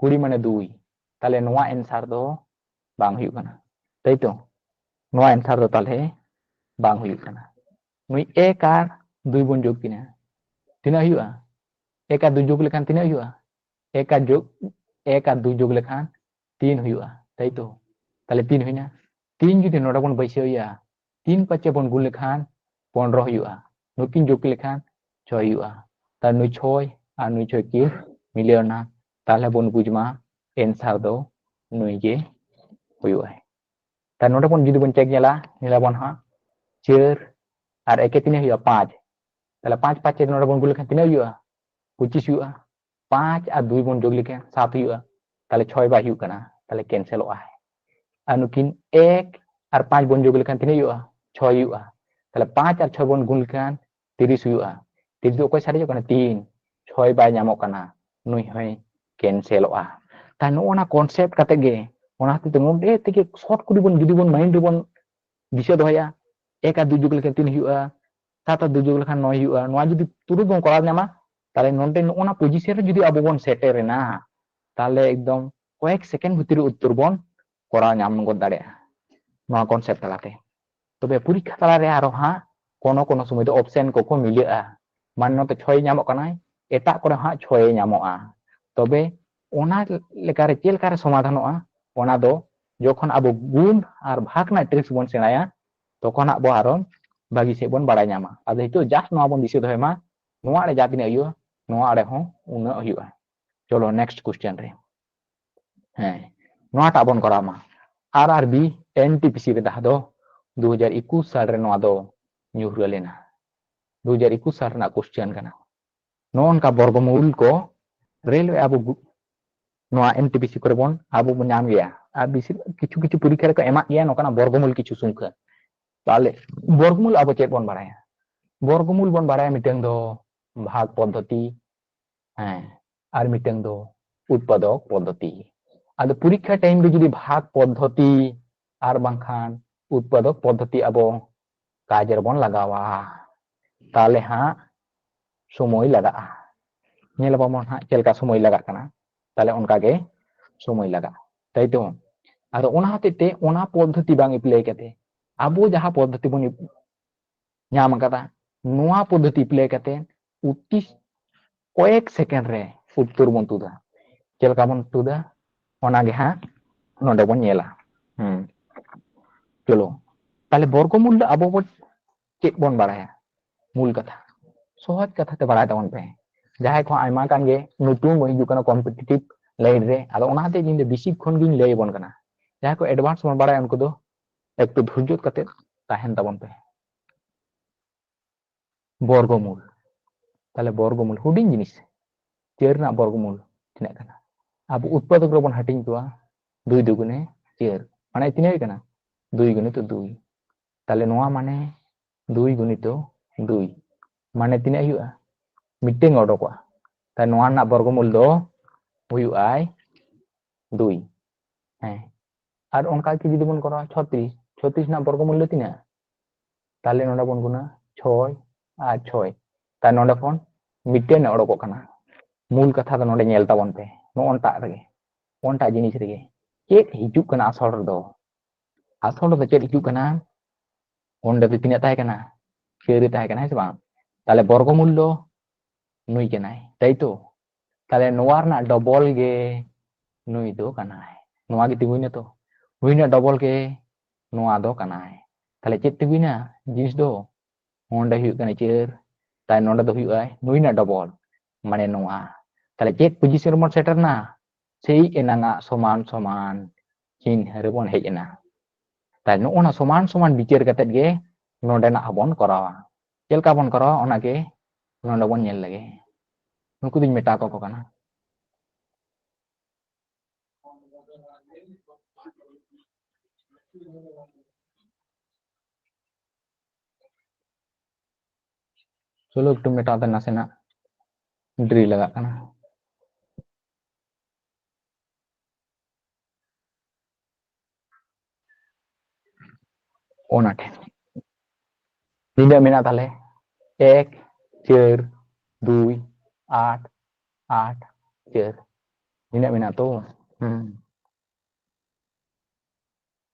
20 माने 2 ताले नोआ आंसर दो बांग हुई कना ताई तो नोआ आंसर दो ताले बांग हुई कना नुई 1 और 2 बन जोग किना तिना हुआ 1 और 2 जोग लेखान तिना हुआ 1 और 2 जोग लेखान 3 हुआ ताई तो ताले 3 हुई ना 3 जुदी नोडा बन बैसेया 3 पाचे बन गुण लेखान 15 हुआ नुकिन जोग लेखान 6 हुआ ता नुई 6 और नुई 6 की मिलियना ताले बन बुझमा आंसर दो नुई के हुआ ता नोडा बन जुदी बन चेक गेला निला बन हा 4 और 1 तिना हुआ 5 ताले 5 पाचे नोडा बन गुण लेखान तिना हुआ 25 हुआ 5 और 2 बन जोग लेखान 7 हुआ ताले 6 बा हुआ कना ताले कैंसिल होआ है अनुकिन 1 और 5 बन जोग लेखान तिना हुआ 6 हुआ ताले 5 और 6 बन गुण लेखान 30 हुआ 30 दो कोई सारे जो कना 3 6 बा ᱧᱟᱢᱚᱜ कना नुई होय कैंसिल होआ ता नोना कॉन्सेप्ट कते गे ओना ते नोडे ते शॉर्ट कुडी बन जुदी बन माइंड बन दिशा दोया 1 और 2 जोग लेखान 3 हुआ 7 और 2 जोग लेखान 9 हुआ नोआ जुदी तुरु बन करा ᱧᱟᱢᱟ ताले नोडे नोना पोजीशन रे जुदी आबो बन सेटेर ना ताले एकदम कয়েক सेकेंड भितर उत्तर बन करा ᱧᱟᱢ गद दाड़े नोआ कॉन्सेप्ट तालाते तबे परीक्षा ताला रे आरो हा कोनो समय दो ऑप्शन को मिलेआ मान नोते 6 ᱧᱟᱢᱚᱜ कनाय एटा करे हा 6 ᱧᱟᱢᱚᱜᱼᱟ तबे ओना लेकारे चेलकारे समाधानोआ ओना दो जखन आबो गुण और भाग ना ट्रिक्स बन सेनाया तखन आबो आरो बागी से बन बाड़ाय ᱧᱟᱢᱟ आदो हितो जस्ट नोआ बन दिसे दोयमा नोआ रे जातिना हुआ नोआ रे हो उना हुआ चलो नेक्स्ट क्वेश्चन रे हैं नोआ टा बन करामा आरआरबी एनटीपीसी रे दा दो 2021 साल रे नोआ दो ᱧᱩᱨ लेना 2021 साल रे ना क्वेश्चन कना नोन का वर्गमूल को रेलवे आबो नोआ एनटीपीसी करे बन आबो बन नाम गया आ बिसि किछु किछु परीक्षा रे को एमा गया नोकना वर्गमूल किछु संख्या ताले वर्गमूल आबो चेक बन बाराया वर्गमूल बन बाराया मिटेंग दो भाग पद्धति हैं और मिटेंग दो उत्पादक पद्धति आदो परीक्षा टाइम रे जुदी भाग पद्धति और बांखान उत्पादक पद्धति आबो काज रे बन लगावा ताले हा समय लगा नेल बामन हा चेलका समय लगा कना ताले उनका के समय लगा ताई तो आरो ओना हतेते ओना पद्धति बांग अप्लाई कते आबो जहां पद्धति बन ᱧᱟᱢ कदा नोआ पद्धति अप्लाई कते उति कয়েক सेकेंड रे उत्तर बन तुदा चेलका बन तुदा ओना गे हा नोडे बन नेला चलो ताले वर्गमूल आबो बन चेक बन बाराया मूल कथा सहज कथा ते बाराय तबन पे जहां को आयमा कान गे नतुन बन हिजु कना कॉम्पिटिटिव लाइन रे आदो ओना ते जिन बेसिक खन गिन लay बन कना जहां को एडवांस बन बाराय उनको दो एक तो धैर्य कते ताहेन तबन पे वर्गमूल ताले वर्गमूल हुडिंग जिनिस 4 ना वर्गमूल तिना कना अब उत्पादक रे बन हटिंग तुआ 2 दुगुने 4 ᱢᱟᱱᱮ ᱛᱤᱱᱟᱹᱜ ᱦᱩᱭᱩᱜ ᱠᱟᱱᱟ 2 ᱜᱩণᱤᱛᱚ 2 তাহলে নোয়া মানে 2 গুণিত 2 মানে তিনাᱹᱜ ᱦᱩᱭᱩᱜᱼᱟ মিটিং অডকᱚᱜᱼᱟ তাই নোয়া রᱮᱱᱟᱜ বর্গমূল ᱫᱚ ᱦᱩᱭᱩᱜᱼᱟᱭ 2 হ্যাঁ আর অনকা কি যদি বন করা 36 36 রᱮᱱᱟᱜ বর্গমূল ᱫᱚ তিনাᱹᱜ তাহলে নোডা বন গুণা 6 আর 6 তাই নোডা ᱠᱷᱚᱱ মিটিং অডকᱚᱜ ᱠᱟᱱᱟ মূল কথা ᱫᱚ ᱱᱚᱰᱮ ᱧᱮᱞ ᱛᱟᱵᱚᱱ ᱯᱮ ᱱᱚᱜᱼᱚᱱᱴᱟᱜ ᱨᱮᱜᱮ ᱚᱱᱴᱟᱜ ᱡᱤᱱᱤᱥ ᱨᱮᱜᱮ ᱪᱮᱫ ᱦᱤᱡᱩᱜ ᱠᱟᱱᱟ ᱟᱥᱚᱞ ᱨᱮᱫᱚ ᱪᱮᱫ ᱦᱤᱡᱩᱜ ᱠᱟᱱᱟ ᱚᱸᱰᱮ ᱫᱚ ᱛᱤᱱᱟᱹᱜ ᱛᱟᱦᱮᱸ ᱠᱟᱱᱟ ᱪᱟᱹᱨ ᱛᱟᱦᱮᱸ ᱠᱟᱱᱟ ᱦᱮᱸ ᱥᱮ ᱵᱟᱝ তাহলে বর্গমূল ᱫᱚ নুই ᱠᱟᱱᱟᱭ তাই তো তাহলে নোয়া রᱮᱱᱟᱜ ডবল গে নুই ᱫᱚ ᱠᱟᱱᱟᱭ নোয়া ᱜᱮ ᱛᱤᱸᱜᱩᱭᱱᱟ ᱛᱚ নুই রᱮᱱᱟᱜ ডবল গে নোয়া ᱫᱚ ᱠᱟᱱᱟᱭ তাহলে ᱪᱮᱫ ᱛᱤᱸᱜᱩᱭᱱᱟ জিনিস ᱫᱚ ᱚᱸᱰᱮ ᱦᱩᱭᱩᱜ ᱠᱟᱱᱟ ᱪᱟᱹᱨ তাই ᱱᱚᱰᱮ ᱫᱚ ᱦᱩᱭᱩᱜᱼᱟ নুই রᱮᱱᱟᱜ ডবল মানে নোয়া তাহলে ᱪᱮᱫ ᱯᱚজিশন ᱨᱮᱵᱚᱱ ᱥᱮᱴᱮᱨᱱᱟ সেই এনাঙাᱜ সমান সমান চিহ্ন রেবন হেᱡ এনা তাই ᱱᱚᱜᱼᱚᱱᱟ সমান সমান বিচার কাতেদ গে ᱱᱚᱰᱮᱱᱟᱜ ᱦᱚᱸᱵᱚᱱ ᱠᱚᱨᱟᱣᱟ ᱪᱮᱫ ᱞᱮᱠᱟ ᱵᱚᱱ ᱠᱚᱨᱟᱣᱟ ᱚᱱᱟᱜᱮ ᱱᱚᱰᱮ ᱵᱚᱱ ᱧᱮᱞ ᱞᱮᱜᱮ ᱱᱩᱠᱩ ᱫᱩᱧ ᱢᱮᱛᱟ ᱠᱚ ᱠᱟᱱᱟ চলো একটু মেটাতে নাসেনাᱜ ড্রি লাগাᱜ ᱠᱟᱱᱟ ᱚᱱᱟ ᱴᱷᱮᱱ ᱛᱤᱱᱟᱹᱜ ᱢᱮᱱᱟᱜ ᱛᱟᱦᱞᱮ 1 4 2 8 8 4 ᱛᱤᱱᱟᱹᱜ ᱢᱮᱱᱟᱜ ᱛᱚ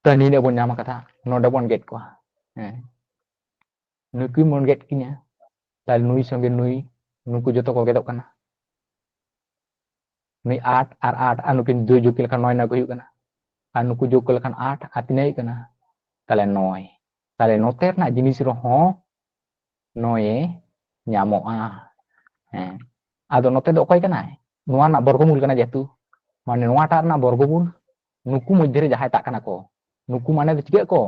ᱛᱟ ᱱᱤᱱᱟᱹᱜ ᱵᱚᱱ ᱧᱟᱢ ᱠᱟᱫᱟ ᱱᱚᱰᱮ ᱵᱚᱱ ᱜᱮᱫ ᱠᱚᱣᱟ ᱦᱮᱸ ᱱᱩᱠᱩ ᱵᱚᱱ ᱜᱮᱫ ᱠᱤᱧᱟ তাহলে নুই সঙ্গে নুই নুকু যত কো গেদᱚᱜ ᱠᱟᱱᱟ নুই 8 আর 8 আর নুকিন 2 যোগ লেᱠᱷᱟᱱ 9 ᱱᱟ ᱠᱚ ᱦᱩᱭᱩᱜ ᱠᱟᱱᱟ আর নুকু যোগ লেᱠᱷᱟᱱ 8 আর 3 ᱦᱩᱭᱩᱜ ᱠᱟᱱᱟ তাহলে 9 তাহলে ᱱᱚᱛᱮ ᱨᱮᱱᱟᱜ ᱡᱤᱱᱤᱥ ᱨᱮᱦᱚᱸ 9 ᱧᱟᱢᱚᱜᱼᱟ ᱦᱮᱸ ᱟᱫᱚ ᱱᱚᱛᱮ ᱫᱚ ᱚᱠᱚᱭ ᱠᱟᱱᱟᱭ ᱱᱚᱣᱟ ᱨᱮᱱᱟᱜ ᱵᱚᱨᱜᱚᱢᱩᱞ ᱠᱟᱱᱟ ᱡᱮᱦᱮᱛᱩ ᱢᱟᱱᱮ ᱱᱚᱣᱟᱴᱟᱜ ᱨᱮᱱᱟᱜ ᱵᱚᱨᱜᱚᱢᱩᱞ নুকু মধ্যে রে যাহাই ᱴᱟᱜ ᱠᱟᱱᱟ ᱠᱚ নুকু মানে ᱫᱚ ᱪᱤᱠᱟᱹᱜ ᱠᱚ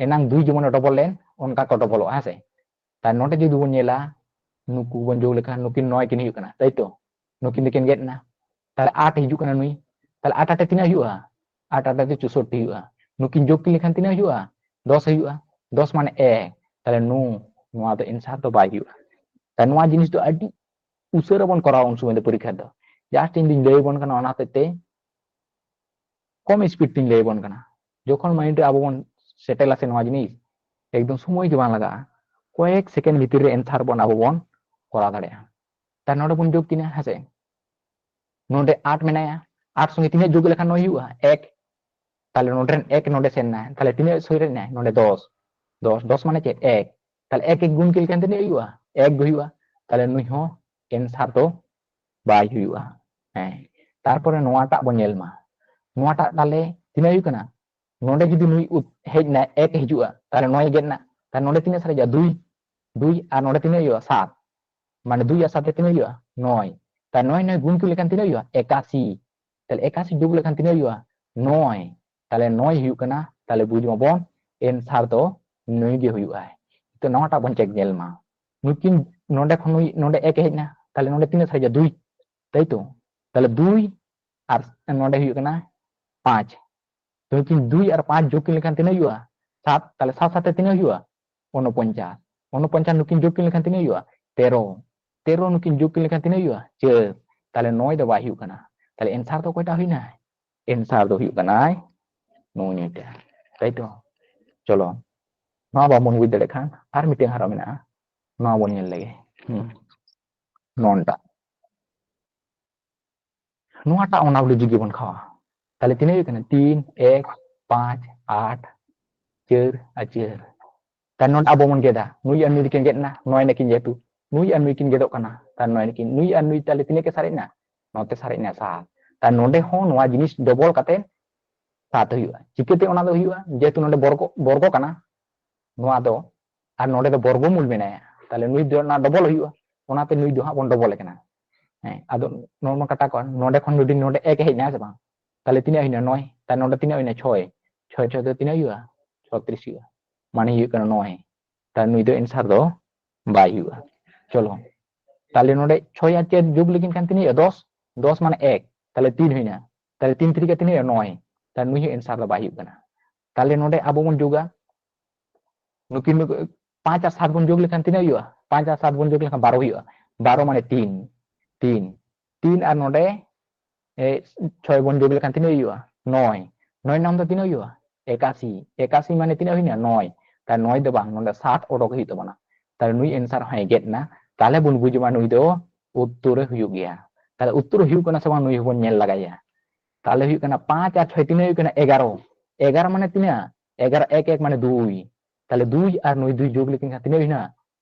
ᱮᱱᱟᱝ 2 ᱡᱮᱢᱚᱱ ᱰᱚᱵᱚᱞ ᱞᱮᱱ ᱚᱱᱠᱟ ᱠᱚ ᱰᱚᱵᱚᱞᱚᱜᱼᱟ ᱦᱮᱸ ᱥᱮ তাই ᱱᱚᱰᱮ ᱡᱩᱫᱤ ᱵᱚᱱ ᱧᱮᱞᱟ নুকু ᱵᱚᱱ ᱡᱳᱜ ᱞᱮᱠᱷᱟᱱ ᱱᱩᱠᱤᱱ 9 ᱠᱤᱱ ᱦᱩᱭᱩᱜ ᱠᱟᱱᱟ তাই তো নুকিন ᱫᱚᱠᱤᱱ ᱜᱮᱫ ᱮᱱᱟ তাহলে 8 ᱦᱤᱡᱩᱜ ᱠᱟᱱᱟ ᱱᱩᱭ তাহলে 8 8 ᱛᱤᱱᱟᱹᱜ ᱦᱩᱭᱩᱜᱼᱟ 8 8 তে 64 ᱦᱩᱭᱩᱜᱼᱟ নুকিন যোগ ᱠᱤᱱ ᱞᱮᱠᱷᱟᱱ ᱛᱤᱱᱟᱹᱜ ᱦᱩᱭᱩᱜᱼᱟ 10 ᱦᱩᱭᱩᱜᱼᱟ 10 মানে 1 তাহলে ᱱᱚᱣᱟ ᱫᱚ ᱮᱱᱥᱟᱨ ᱫᱚ ᱵᱟᱭ ᱦᱩᱭᱩᱜᱼᱟ তাই ᱱᱚᱣᱟ ᱡᱤᱱᱤᱥ ᱫᱚ ᱟᱹᱰᱤ ᱩᱥᱟᱹᱨᱟ ᱵᱚᱱ ᱠᱚᱨᱟᱣᱟ ᱩᱱ ᱥᱚᱢᱚᱭ ᱫᱚ ᱯᱚᱨᱤᱠᱠᱷᱟ ᱫᱚ জাস্ট ᱤᱧ ᱞᱟᱹᱭ ᱵᱚᱱ ᱠᱟᱱᱟ ᱚᱱᱟ ᱦᱚᱛᱮᱡ ᱛᱮ কম স্পিড তিন ᱞᱟᱹᱭ ᱵᱚᱱ ᱠᱟᱱᱟ যখন মাইন্ড রে আবো বন সেটেল আছে নয়া জিনিস একদম সময় ᱜᱮ ᱵᱟᱝ ᱞᱟᱜᱟᱜᱼᱟ কয়েক সেকেন্ড ভিতর রে এনসার বন আবো বন করা দাᱲᱮᱭᱟᱜᱼᱟ তাই ᱱᱚᱰᱮ ᱵᱚᱱ যোগ কিনা হ্যাঁ ᱱᱚᱰᱮ 8 মেনায়া 8 সঙ্গে তিনে যোগ লেখান 9 ᱦᱩᱭᱩᱜᱼᱟ 1 তাহলে নোডে 1 নোডে সেন না তাহলে তিনে সইরে না নোডে 10 10 10 মানে চেত 1 তাহলে 1 1 গুণ কে লেখান তিনে ᱦᱩᱭᱩᱜᱼᱟ 1 ᱦᱩᱭᱩᱜᱼᱟ তাহলে নুই ᱦᱚᱸ এনসার ᱫᱚ ᱵᱟᱭ ᱦᱩᱭᱩᱜᱼᱟ ᱦᱮᱸ তারপরে নোয়াᱴᱟᱜ ᱵᱚᱱ ᱧᱮᱞ ᱢᱟ নোয়াᱴাᱜ তাহলে তিনে ᱦᱩᱭᱩᱜ ᱠᱟᱱᱟ নোডে যদি নুই হেজ না 1 হিজুआ তাহলে 9 গেদ না তাহলে নোডে তিনে সারে যা 2 2 আর নোডে তিনে ᱦᱩᱭᱩᱜᱼᱟ 7 মানে 2 আর 7 তিনে ᱦᱩᱭᱩᱜᱼᱟ 9 তাহলে 9 9 গুণ কে লেখান তিনে ᱦᱩᱭᱩᱜᱼᱟ 81 তাহলে 81 যোগ লেখান তিনে ᱦᱩᱭᱩᱜᱼᱟ 9 তাহলে 9 ᱦᱩᱭᱩᱜ ᱠᱟᱱᱟ তাহলে বুঝ মাবন এনসার ᱫᱚ 9 ᱜᱮ ᱦᱩᱭᱩᱜᱼᱟ তো নোয়াটা বন চেক ᱧᱮᱞ ᱢᱟ নুকিন নোডে ᱠᱷᱚᱱ নোডে 1 হেজ না তাহলে নোডে তিনে সারে যা 2 তাই তো তাহলে 2 আর নোডে ᱦᱩᱭᱩᱜ ᱠᱟᱱᱟ 5 তো নুকিন 2 আর 5 যোগ কে লেখান তিনে ᱦᱩᱭᱩᱜᱼᱟ 7 তাহলে 7 7 তিনে ᱦᱩᱭᱩᱜᱼᱟ 49 49 নুকিন যোগ কে লেখান তিনে ᱦᱩᱭᱩᱜᱼᱟ 13 13 নুকিন যোগ কে লেখাन তিনে ᱦᱩᱭᱩᱜᱼᱟ 4 তাহলে 9 ᱫᱚ ᱵᱟᱭ ᱦᱩᱭᱩᱜ ᱠᱟᱱᱟ তাহলে এনসার ᱫᱚ কয়টা হইনা এনসার ᱫᱚ ᱦᱩᱭᱩᱜ ᱠᱟᱱᱟ 9টা তাই তো চলো নয়া বাবন বুঝ দাড়ে খান আর মিটিং হারা মেনা নয়া বন ñel lege ননটা নোয়াটা অনাবলি যুগে বন খাওয়া তাহলে তিনে হইছে না 3 1 5 8 4 আর 4 তার নন আবো মন গেদা নুই আর নুই কিন গেদ না 9 নাকিন যেহেতু নুই আর নুই কিন গেদক কানা তার 9 নাকিন নুই আর নুই তাহলে তিনে কে সারে না নতে সারে না 7 তার নডে হon নোয়া জিনিস ডবল কাতে 7 হইবা চিকেতে ওনা দো হইবা যেহেতু নডে বর্গ কানা নোয়া দো আর নডে দো বর্গমূল মেনায়া তাহলে নুই দো না ডবল হইবা ওনাতে নুই দো হা বন ডবল কানা হ্যাঁ আদো নরমাল কাটা কর নডে খন যদি নডে 1 হেজ না আছে বাং তাহলে তিনে হইনা 9 তার নডে তিনে হইনা 6 6 6 দো তিনে হইবা 36 হইবা মানে হইউ কানা 9 তার নুই দো এনসার দো বাই হইবা চলো তাহলে নডে 6 আর 4 যোগ লেকিন কান তিনে 10 10 মানে 1 তাহলে 3 হইনা তাহলে 3 3 কে তিনে 9 তার নুই এনসার দো বাই হইউ কানা তাহলে নোডে আবো বন যোগা নুকিন 5 আর 7 বন যোগ লেখান তিনা হইয়া 5 আর 7 বন যোগ লেখান 12 হইয়া 12 মানে 3 আর নোডে 6 বন যোগ লেখান তিনা হইয়া 9 নাম তো তিনা হইয়া 81 মানে তিনা হইনা 9 তাই 9 do bang নোডে 7 odok হইতো বানা তাহলে নুই এনসার হয় গেট না তাহলে বন বুঝবা নুই do উত্তরে হইউ গিয়া তাহলে উত্তর হইউ কানা সবা নুই হবন নেল লাগাইয়া তাহলে হইউ কানা 5 আর 6 তিনা হইউ কানা 11 মানে তিনা 11 1 মানে 2 তাহলে 2 আর 9 2 যোগ লেখিন তিনা হইনা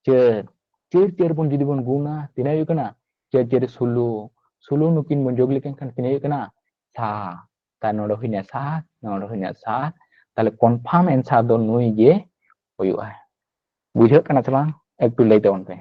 4 বন যদি বন গুনা তিনা হইউ কানা 4 16 নুকিন বন যোগ লেখিন তিনা হইউ কানা 7 তাই নোডে হইনা 7 তাহলে কনফার্ম এনসার do নুই গে হইউ বুঝো কানা সবা একটু লইতে অনপে